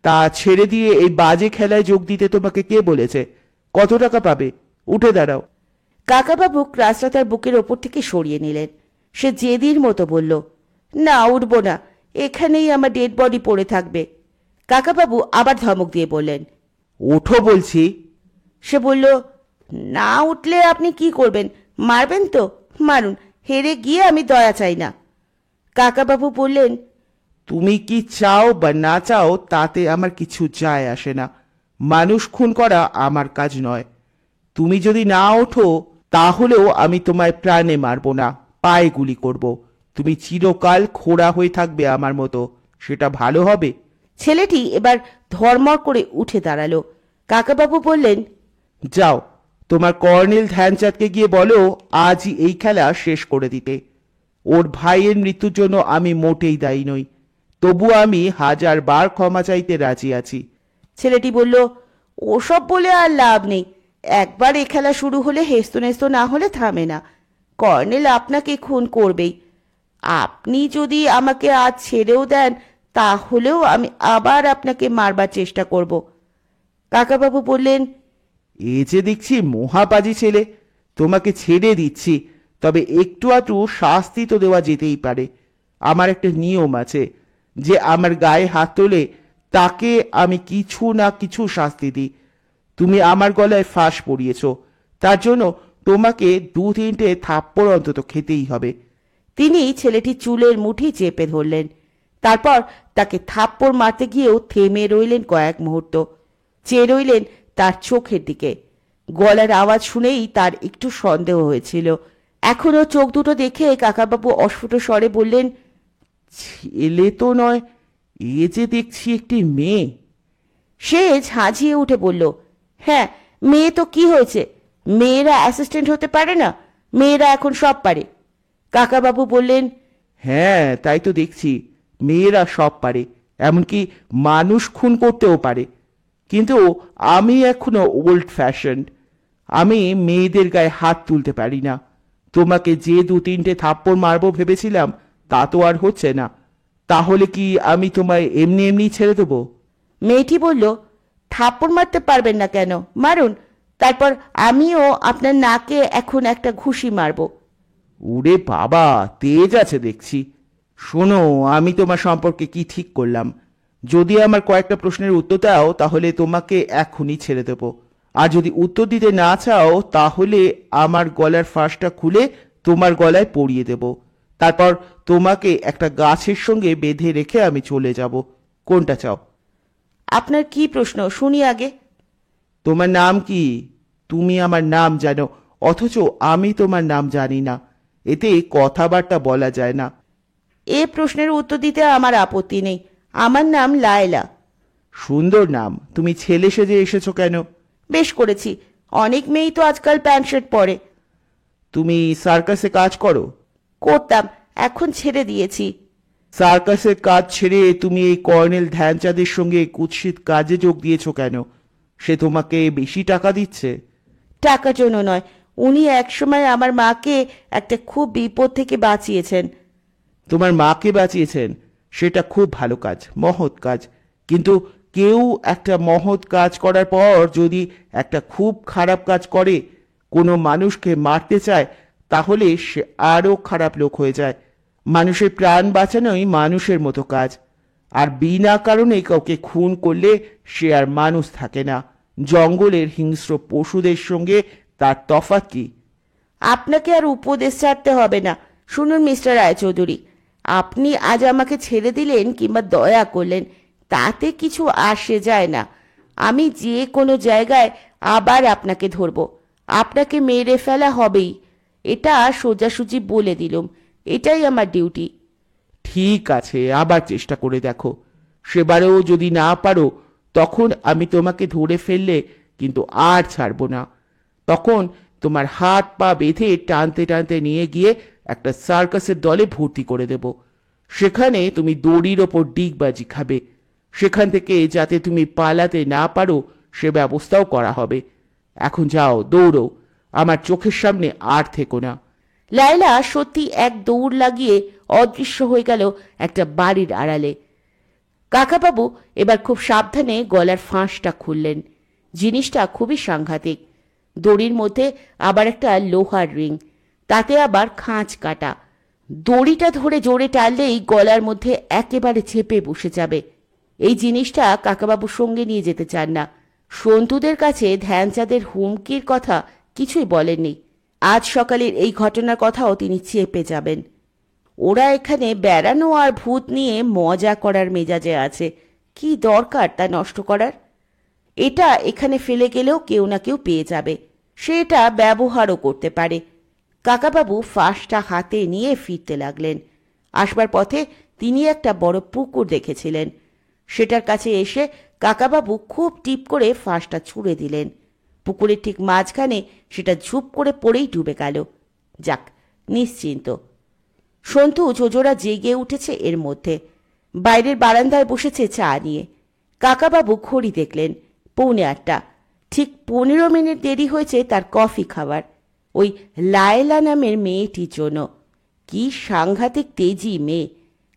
তা ছেড়ে দিয়ে এই বাজে খেলায় যোগ দিতে তোমাকে কে বলেছে? কত টাকা পাবে? উঠে দাঁড়াও। কাকাবাবু ক্রাসটা তার বুকের ওপর থেকে সরিয়ে নিলেন। সে জেদির মতো বলল, না, উঠব না, এখানেই আমার ডেড বডি পড়ে থাকবে। কাকাবাবু আবার ধমক দিয়ে বললেন, ওঠো বলছি। সে বলল, না উঠলে আপনি কি করবেন? মারবেন তো? মারুন, হেরে গিয়ে আমি দয়া চাই না। কাকাবাবু বললেন, তুমি কি চাও বা না চাও তাতে আমার কিছু যায় আসে না। মানুষ খুন করা আমার কাজ নয়। তুমি যদি না ওঠো তাহলেও আমি তোমায় প্রাণে মারবো না, পায়ে গুলি করব। তুমি চিরকাল খোড়া হয়ে থাকবে আমার মতো, সেটা ভালো হবে? ছেলেটি এবার ধর্মর করে উঠে দাঁড়ালো। কাকাবাবু বললেন, যাও, তোমার কর্নেল ধ্যানচাঁদকে গিয়ে বলো আজই এই খেলা শেষ করে দিতে। ওর ভাইয়ের মৃত্যুর জন্য আমি মোটেই দায়ী নই, তবু আমি 1000 বার ক্ষমা চাইতে রাজি আছি। ছেলেটি বলল, ওসব বলে আর লাভ নেই, একবার এ খেলা শুরু হলে হেস্ত নেস্ত না হলে থামে না। কর্নেল আপনাকে খুন করবেই। আপনি যদি আমাকে আজ ছেড়েও দেন তাহলেও আমি আবার আপনাকে মারবার চেষ্টা করব। কাকাবাবু বললেন, এ যে দেখছি মহাবাজি ছেলে, তোমাকে ছেড়ে দিচ্ছি, তবে একটু আধটু শাস্তি তো দেওয়া যেতেই পারে। আমার একটা নিয়ম আছে, যে আমার গায়ে হাত তোলে তাকে আমি কিছু না কিছু শাস্তি দিই। তুমি আমার গলায় ফাঁস পরিয়েছ, তার জন্য তোমাকে 2-3টে থাপ্পড় অন্তত খেতেই হবে। তিনি ছেলেটি চুলের মুঠি চেপে ধরলেন। তারপর তাকে থাপ্পড় মারতে গিয়েও থেমে রইলেন কয়েক মুহূর্ত, চেয়ে রইলেন তার চোখের দিকে। গলার আওয়াজ শুনেই তার একটু সন্দেহ হয়েছিল। এখনো চোখ দুটো দেখে কাকাবাবু অস্ফুট স্বরে বললেন, ছেলে তো নয়, এ যে দেখছি একটি মেয়ে। সে ঝাঁঝিয়ে উঠে বলল, হ্যাঁ, মেয়ে তো কি হয়েছে? মেয়েরা অ্যাসিস্ট্যান্ট হতে পারে না? মেয়েরা এখন সব পারে। কাকাবাবু বললেন, হ্যাঁ, তাই তো দেখছি, মেয়েরা সব পারে, এমনকি মানুষ খুন করতেও পারে। কিন্তু আমি এখনো ওল্ড ফ্যাশনড, আমি মেয়েদের গায়ে হাত তুলতে পারি না। তোমাকে যে 2-3টে থাপ্পড় মারবো ভেবেছিলাম, তা তো আর হচ্ছে না। তাহলে কি আমি তোমায় এমনি এমনি ছেড়ে দেবো? মেয়েটি বলল, থাপ্পড় মারতে পারবেন না কেন? মারুন, তারপর আমিও আপনার নাকে এখন একটা ঘুষি মারব। ওরে বাবা, তেজ আছে দেখছি। শোনো, আমি তোমার সম্পর্কে কি ঠিক করলাম। যদি আমার কয়েকটা প্রশ্নের উত্তর দাও তাহলে তোমাকে এখনই ছেড়ে দেবো, আর যদি উত্তর দিতে না চাও তাহলে আমার গলার ফাঁসটা খুলে তোমার গলায় পরিয়ে দেব। তারপর তোমাকে একটা গাছের সঙ্গে বেঁধে রেখে আমি চলে যাব। কোনটা চাও? আপনার কি প্রশ্ন শুনি আগে। তোমার নাম কি? তুমি আমার নাম জানো, অথচ আমি তোমার নাম জানি না। এতে কথাবার্তা বলা যায় না। এ প্রশ্নের উত্তর দিতে আমার আপত্তি নেই। আমার নাম লায়লা। সুন্দর নাম। তুমি ছেলে সেজে এসেছো কেন? বেশ করেছি, অনেক মেয়েই তো আজকাল প্যান্ট শার্ট পরে। তুমি সার্কাসে কাজ করো? করতাম, এখন ছেড়ে দিয়েছি। সার্কাসের কাজ ছেড়ে তুমি এই কর্নেল ধ্যানচাঁদের সঙ্গে কুৎসিত কাজে যোগ দিয়েছো কেন? সে তোমাকে বেশি টাকা দিচ্ছে? টাকার জন্য নয়, উনি একসময় আমার মাকে একটা খুব বিপদ থেকে বাঁচিয়েছেন। তোমার মাকে বাঁচিয়েছেন? সেটা খুব ভালো কাজ, মহৎ কাজ। কিন্তু কেউ একটা মহৎ কাজ করার পর যদি একটা খুব খারাপ কাজ করে, কোনো মানুষকে মারতে চায়, তাহলে সে আরও খারাপ লোক হয়ে যায়। মানুষের প্রাণ বাঁচানোই মানুষের মতো কাজ। আর বিনা কারণে কাউকে খুন করলে সে আর মানুষ থাকে না। জঙ্গলের হিংস্র পশুদের সঙ্গে তার তফাৎ কি? আপনাকে আর উপদেশ ছাড়তে হবে না। শুনুন মিস্টার রায়চৌধুরী, আপনি আজ আমাকে ছেড়ে দিলেন কিংবা দয়া করলেন, তাতে কিছু আসে যায় না। আমি যে কোনো জায়গায় আবার আপনাকে ধরব, আপনাকে মেরে ফেলা হবেই। এটা সোজাসুজি বলে দিলুম, এটাই আমার ডিউটি। ঠিক আছে, আবার চেষ্টা করে দেখো। সেবারেও যদি না পারো, তখন আমি তোমাকে ধরে ফেললে কিন্তু আর ছাড়বো না। তখন তোমার হাত পা বেঁধে টানতে টানতে নিয়ে গিয়ে একটা সার্কাসের দলে ভর্তি করে দেব। সেখানে তুমি দড়ির ওপর ডিগবাজি খাবে। সেখান থেকে যাতে তুমি পালাতে না পারো সে ব্যবস্থাও করা হবে। এখন যাও, দৌড়ো, আমার চোখের সামনে আর থেকো না। লায়লা সত্যি এক দৌড় লাগিয়ে অদৃশ্য হয়ে গেল একটা বাড়ির আড়ালে। কাকাবাবু এবার খুব সাবধানে গলার ফাঁসটা খুললেন। জিনিসটা খুবই সাংঘাতিক। দড়ির মধ্যে আবার একটা লোহার রিং, তাতে আবার খাঁজ কাটা। দড়িটা ধরে জোরে টানলেই গলার মধ্যে একেবারে চেপে বসে যাবে। এই জিনিসটা কাকাবাবুর সঙ্গে নিয়ে যেতে চান না। সন্তুদের কাছে ধ্যানচাঁদের হুমকির কথা কিছুই বলেননি। আজ সকালের এই ঘটনার কথাও তিনি চেপে যাবেন। ওরা এখানে বেড়ানো আর ভূত নিয়ে মজা করার মেজাজে আছে, কি দরকার তা নষ্ট করার? এটা এখানে ফেলে গেলেও কেউ না কেউ পেয়ে যাবে, সে এটা ব্যবহারও করতে পারে। কাকাবাবু ফাঁসটা হাতে নিয়ে ফিরতে লাগলেন। আসবার পথে তিনি একটা বড় পুকুর দেখেছিলেন। সেটার কাছে এসে কাকাবাবু খুব টিপ করে ফাঁসটা ছুঁড়ে দিলেন। পুকুরের ঠিক মাঝখানে সেটা ঝুপ করে পড়েই ডুবে গেল। যাক, নিশ্চিন্ত। সন্তু জোজোরা জেগে উঠেছে এর মধ্যে। বাইরের বারান্দায় বসেছে চা নিয়ে। কাকাবাবু ঘড়ি দেখলেন, 8:45। ঠিক 15 মিনিট দেরি হয়েছে তার কফি খাবার, ওই লায়লা নামের মেয়েটির জন্য। কি সাংঘাতিক তেজি মেয়ে!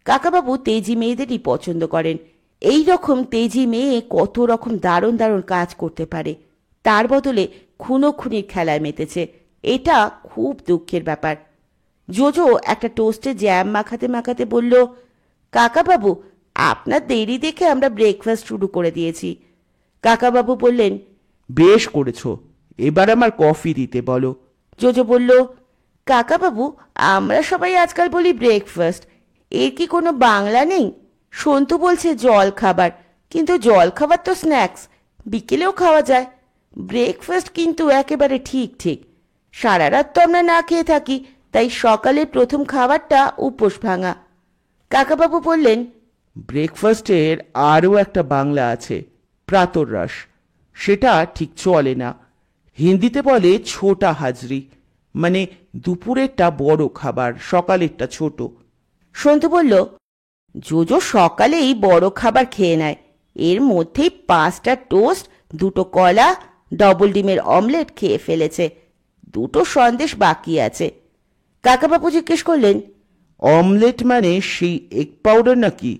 কাকাবাবু তেজি মেয়েদেরই পছন্দ করেন। এই রকম তেজি মেয়ে কত রকম দারুণ দারুণ কাজ করতে পারে। তার বদলে খুনোখুনির খেলায় মেতেছে, এটা খুব দুঃখের ব্যাপার। জোজো একটা টোস্টে জ্যাম মাখাতে মাখাতে বলল, কাকাবাবু, আপনার দেরি দেখে আমরা ব্রেকফাস্ট শুরু করে দিয়েছি। কাকাবাবু বললেন, বেশ করেছো, এবার আমার কফি দিতে বলো। জোজো বলল, কাকাবাবু, আমরা সবাই আজকাল বলি ব্রেকফাস্ট, এর কি কোনো বাংলা নেই? সন্তু বলছে জল খাবার, কিন্তু জল খাবার তো স্ন্যাক্স, বিকেলেও খাওয়া যায়। ব্রেকফাস্ট কিন্তু একেবারে ঠিক ঠিক। সারা রাত তো আমরা না খেয়ে থাকি, তাই সকালের প্রথম খাবারটা উপোস ভাঙা। কাকাবাবু বললেন, ব্রেকফাস্টের আরও একটা বাংলা আছে, প্রাতরাশ। সেটা ঠিক চলে না। হিন্দিতে বলে ছোটা হাজরি, মানে দুপুরেরটা বড় খাবার, সকালেরটা ছোট। সন্তু বলল, জোজো সকালেই বড় খাবার খেয়ে নেয়, এর মধ্যেই 5টা টোস্ট, 2টো কলা, ডবল ডিমের অমলেট খেয়ে ফেলেছে, 2টো সন্দেশ বাকি আছে। কাকাবাবু জিজ্ঞেস করলেন, অমলেট মানে সেই এগ পাউডার নাকি?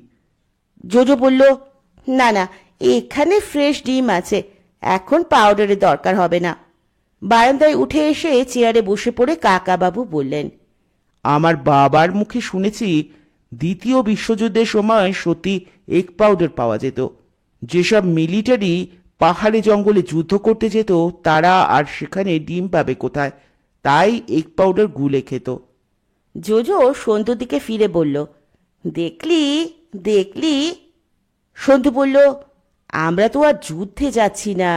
জোজো বলল, না না, এখানে ফ্রেশ ডিম আছে, এখন পাউডারের দরকার হবে না। বারান্দায় উঠে এসে চেয়ারে বসে পড়ে কাকাবাবু বললেন, আমার বাবার মুখে শুনেছি দ্বিতীয় বিশ্বযুদ্ধের সময় সত্যি এগ পাউডার পাওয়া যেত। যেসব মিলিটারি পাহাড়ে জঙ্গলে যুদ্ধ করতে যেত তারা আর সেখানে ডিম পাবে কোথায়? তাই এগ পাউডার গুলে খেত। জোজো সন্তুর দিকে ফিরে বলল, দেখলি দেখলি। সন্তু বলল, আমরা তো আর যুদ্ধে যাচ্ছি না,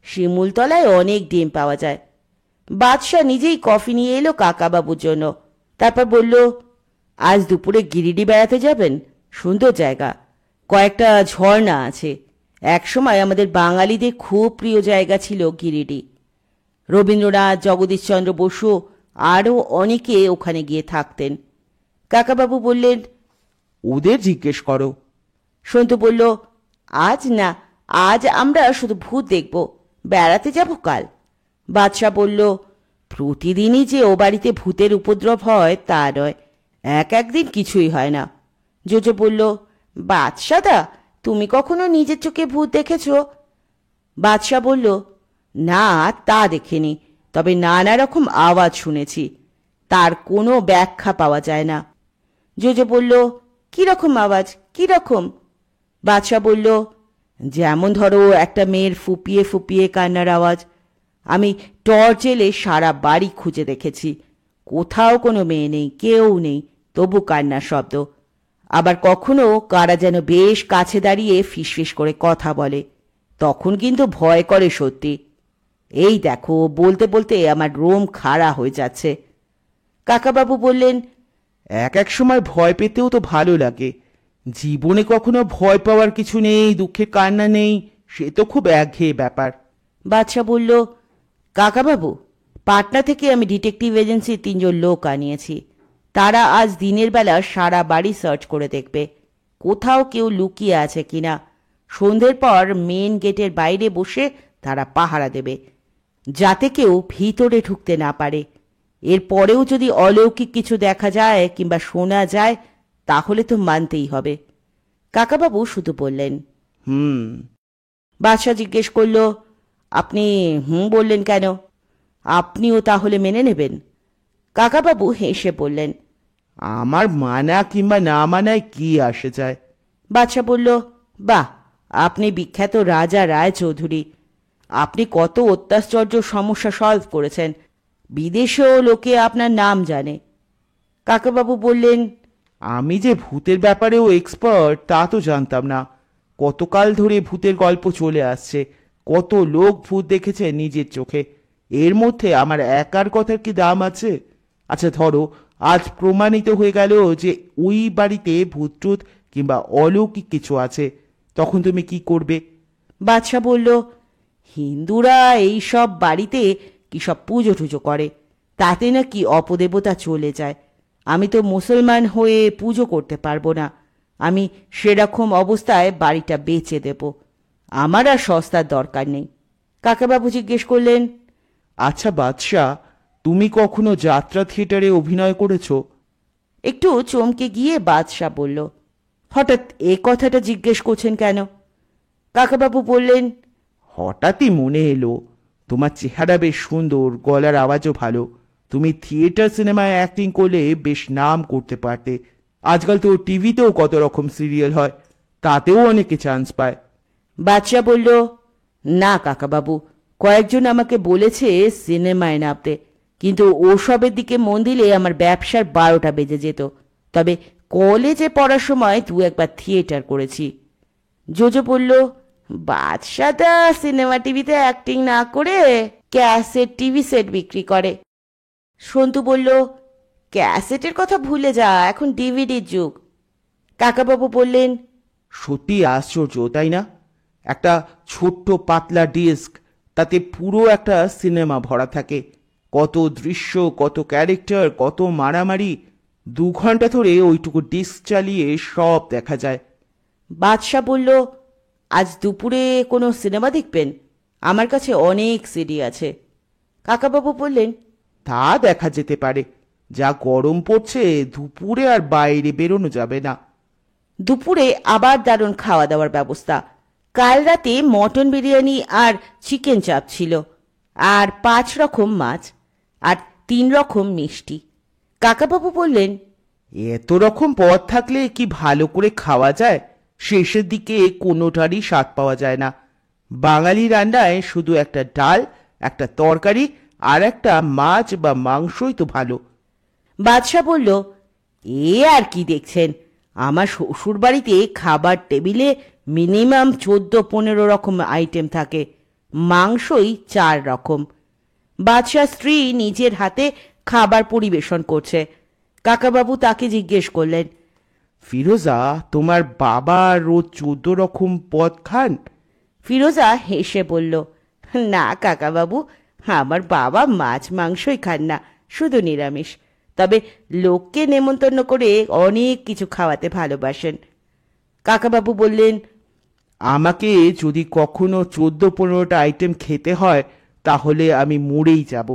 শিমুলতলায় অনেক ডিম পাওয়া যায়। বাদশাহ নিজেই কফি নিয়ে এলো কাকাবাবুর জন্য। তারপর বলল, আজ দুপুরে গিরিডি বেড়াতে যাবেন? সুন্দর জায়গা, কয়েকটা ঝর্ণা আছে। একসময় আমাদের বাঙালিদের খুব প্রিয় জায়গা ছিল গিরিডি। রবীন্দ্রনাথ, জগদীশচন্দ্র বসু আরও অনেকে ওখানে গিয়ে থাকতেন। কাকাবাবু বললেন, ওদের জিজ্ঞেস করো। সন্তু বলল, আজ না, আজ আমরা শুধু ভূত দেখব, বেড়াতে যাব কাল। বাদশাহ বলল, প্রতিদিনই যে ও বাড়িতে ভূতের উপদ্রব হয় তা নয়, একদিন কিছুই হয় না। জোজো বলল, বাদশাদা, তুমি কখনো নিজের চোখে ভূত দেখেছ? বাদশাহ বলল, না, তা দেখিনি, তবে নানা রকম আওয়াজ শুনেছি, তার কোনো ব্যাখ্যা পাওয়া যায় না। জোজো বলল, কিরকম আওয়াজ, কিরকম? বাদশাহ বলল, যেমন ধরো একটা মেয়ের ফুপিয়ে ফুপিয়ে কান্নার আওয়াজ। আমি টর্চ এলে সারা বাড়ি খুঁজে দেখেছি, কোথাও কোনো মেয়ে নেই, কেউ নেই, তবু কান্নার শব্দ। আবার কখনো কারা যেন বেশ কাছে দাঁড়িয়ে ফিসফিস করে কথা বলে, তখন কিন্তু ভয় করে সত্যি। এই দেখো, বলতে বলতে আমার রোম খাড়া হয়ে যাচ্ছে। কাকাবাবু বললেন, এক এক সময় ভয় পেতেও তো ভালো লাগে। জীবনে কখনো ভয় পাওয়ার কিছু নেই, দুঃখের কান্না নেই, সে তো খুব একঘেয়ে ব্যাপার। বাদশাহ বলল, কাকাবাবু, পাটনা থেকে আমি ডিটেকটিভ এজেন্সির 3 জন লোক আনিয়েছি। তারা আজ দিনের বেলা সারা বাড়ি সার্চ করে দেখবে, কোথাও কেউ লুকিয়ে আছে কিনা। সন্ধ্যের পর মেন গেটের বাইরে বসে তারা পাহারা দেবে, যাতে কেউ ভিতরে ঢুকতে না পারে। এরপরেও যদি অলৌকিক কিছু দেখা যায় কিংবা শোনা যায়, তাহলে তো মানতেই হবে। কাকাবাবু শুধু বললেন, হুম। বাদশাহ জিজ্ঞেস করল, আপনি বললেন কেন? আপনিও তাহলে মেনে নেবেন? কাকাবাবু হেসে বললেন, আমার মানা কিংবা না মানায় কি আসে যায়। বাদশাহ বলল, বাহ, আপনি বিখ্যাত রাজা রায় চৌধুরী, আপনি কত অত্যাশ্চর্য সমস্যা সলভ করেছেন, বিদেশেও লোকে আপনার নাম জানে। কাকাবাবু বললেন, আমি যে ভূতের ব্যাপারেও এক্সপার্ট তা তো জানতাম না। কতকাল ধরে ভূতের গল্প চলে আসছে, কত লোক ভূত দেখেছে নিজের চোখে, এর মধ্যে আমার একার কথার কি দাম আছে? আচ্ছা ধরো, আজ প্রমাণিত হয়ে গেল যে ওই বাড়িতে ভূতটুত কিংবা অলৌকিক কিছু আছে, তখন তুমি কি করবে? বাদশাহ বলল, হিন্দুরা এই সব বাড়িতে কি সব পুজো টুজো করে, তাতে নাকি অপদেবতা চলে যায়। আমি তো মুসলমান হয়ে পুজো করতে পারবো না, আমি সেরকম অবস্থায় বাড়িটা বেচে দেব, আমার আর সস্তার দরকার নেই। কাকাবাবু জিজ্ঞেস করলেন, আচ্ছা বাদশাহ, তুমি কখনো যাত্রা থিয়েটারে অভিনয় করেছো? একটু চমকে গিয়ে বাদশাহ বলল, হঠাৎ এ কথাটা জিজ্ঞেস করছেন কেন? কাকাবাবু বললেন, হঠাৎই মনে এলো, তোমার চেহারা বেশ সুন্দর, গলার আওয়াজও ভালো, তুমি থিয়েটার সিনেমায় অ্যাক্টিং করলে বেশ নাম করতে পারতে। আজকাল তো টিভিতেও কত রকম সিরিয়াল হয়, তাতেও অনেকে চান্স পায়। বাদশাহ বলল, না কাকাবাবু, কয়েকজন আমাকে বলেছে সিনেমায় নামতে, কিন্তু ওসবের দিকে মন দিলে আমার ব্যবসার 12টা বেজে যেত। তবে কলেজে পড়ার সময় 2-1 বার থিয়েটার করেছি। জোজো বলল, বাদশাহটা সিনেমা টিভিতে অ্যাক্টিং না করে ক্যাসেট টিভি সেট বিক্রি করে। সন্তু বলল, ক্যাসেটের কথা ভুলে যা, এখন ডিভিডির যুগ। কাকাবাবু বললেন, সত্যি আশ্চর্য, তাই না? একটা ছোট্ট পাতলা ডিস্ক, তাতে পুরো একটা সিনেমা ভরা থাকে, কত দৃশ্য, কত ক্যারেক্টার, কত মারামারি। 2 ঘন্টা ধরে ওইটুকু ডিস্ক চালিয়ে সব দেখা যায়। বাদশাহ বলল, আজ দুপুরে কোনো সিনেমা দেখবেন? আমার কাছে অনেক সিডি আছে। কাকাবাবু বললেন, তা দেখা যেতে পারে, যা গরম পড়ছে দুপুরে আর বাইরে বেরোনো যাবে না। দুপুরে আবার দারুণ খাওয়া দাওয়ার ব্যবস্থা। কাল রাতে মটন বিরিয়ানি আর চিকেন চাপ ছিল, আর 5 রকম মাছ, আর 3 রকম মিষ্টি। কাকাবাবু বললেন, এত রকম পদ থাকলে কি ভালো করে খাওয়া যায়? শেষের দিকে কোনোটারই স্বাদ পাওয়া যায় না। বাঙালি রান্নায় শুধু একটা ডাল, একটা তরকারি আর একটা মাছ বা মাংসই তো ভালো। বাদশা বলল, এ আর কি দেখছেন, আমার শ্বশুর বাড়িতে খাবার টেবিলে মিনিমাম 14-15 রকম আইটেম থাকে, মাংসই 4 রকম। বাদশার স্ত্রী নিজের হাতে খাবার পরিবেশন করছে। কাকাবাবু তাকে জিজ্ঞেস করলেন, ফিরোজা, তোমার বাবা রোজ 14 রকম পদ খান? ফিরোজা হেসে বলল, না কাকাবাবু, আমার বাবা মাছ মাংসই খান না, শুধু নিরামিষ। তবে লোককে নেমন্তন্ন করে অনেক কিছু খাওয়াতে ভালোবাসেন। কাকাবাবু বললেন, আমাকে যদি কখনো 14-15টা আইটেম খেতে হয় তাহলে আমি মরেই যাব।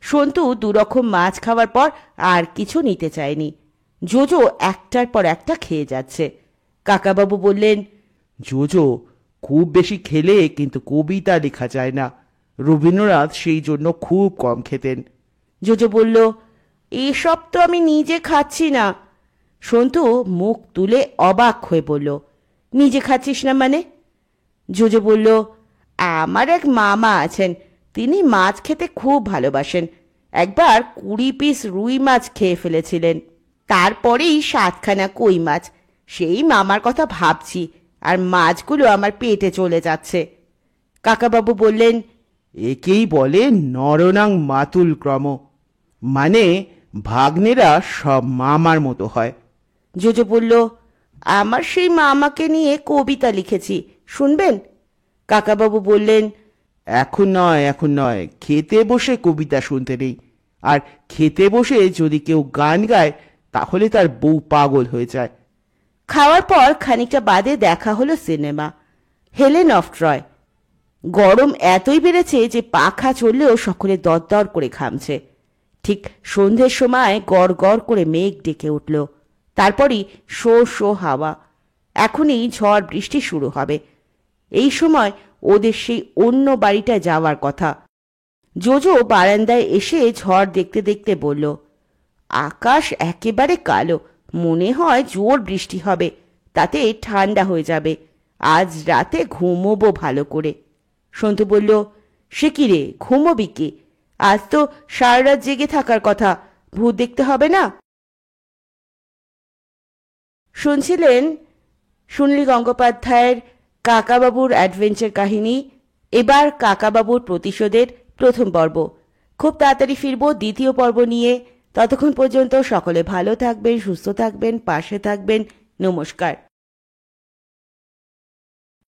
সন্তু 2 রকম মাছ খাওয়ার পর আর কিছু নিতে চায়নি। জোজো একটার পর একটা খেয়ে যাচ্ছে। কাকাবাবু বললেন, জোজো, খুব বেশি খেলে কিন্তু কবিতা লেখা যায় না। রবীন্দ্রনাথ সেই জন্য খুব কম খেতেন। জোজো বলল, এসব তো আমি নিজে খাচ্ছি না। সন্তু মুখ তুলে অবাক হয়ে বলল, নিজে খাচ্ছিস না মানে? জোজো বলল, আমার এক মামা আছেন, তিনি মাছ খেতে খুব ভালোবাসেন। একবার 20 পিস রুই মাছ খেয়ে ফেলেছিলেন, তারপরেই 7খানা কই মাছ। সেই মামার কথা ভাবছি, আর মাছগুলো আমার পেটে চলে যাচ্ছে। কাকাবাবু বললেন, একেই বলে নরনাং মাতুল ক্রম, মানে ভাগ্নেরা সব মামার মতো হয়। জোজো বলল, আমার সেই মামাকে নিয়ে কবিতা লিখেছি, শুনবেন? কাকাবাবু বললেন, এখন নয়, এখন নয়, খেতে বসে কবিতা শুনতে নেই। আর খেতে বসে যদি কেউ গান গায় তাহলে তার বউ পাগল হয়ে যায়। খাওয়ার পর খানিকটা বাদে দেখা হলো সিনেমা, হেলেন অফ ট্রয়। গরম এতই বেড়েছে যে পাখা চললেও সকলে দরদর করে ঘামছে। ঠিক সন্ধ্যের সময় গড় গড় করে মেঘ ডেকে উঠল, তারপরই শো শো হাওয়া। এখনই ঝড় বৃষ্টি শুরু হবে। এই সময় ওদের সেই অন্য বাড়িটা যাওয়ার কথা। জোজো বারান্দায় এসে ঝড় দেখতে দেখতে বলল, আকাশ একেবারে কালো, মনে হয় জোর বৃষ্টি হবে, তাতে ঠান্ডা হয়ে যাবে। আজ রাতে ঘুমোবো ভালো করে। সন্তু বলল, সে কি রে, ঘুমোবি কি? আজ তো সারা রাত জেগে থাকার কথা, ভূত দেখতে হবে না? শুনছিলেন সুনীল গঙ্গোপাধ্যায়ের কাকাবাবুর অ্যাডভেঞ্চার কাহিনী। এবার কাকাবাবুর প্রতিশোধের প্রথম পর্ব। খুব তাড়াতাড়ি ফিরব দ্বিতীয় পর্ব নিয়ে। ততক্ষণ পর্যন্ত সকলে ভালো থাকবেন, সুস্থ থাকবেন, পাশে থাকবেন। নমস্কার।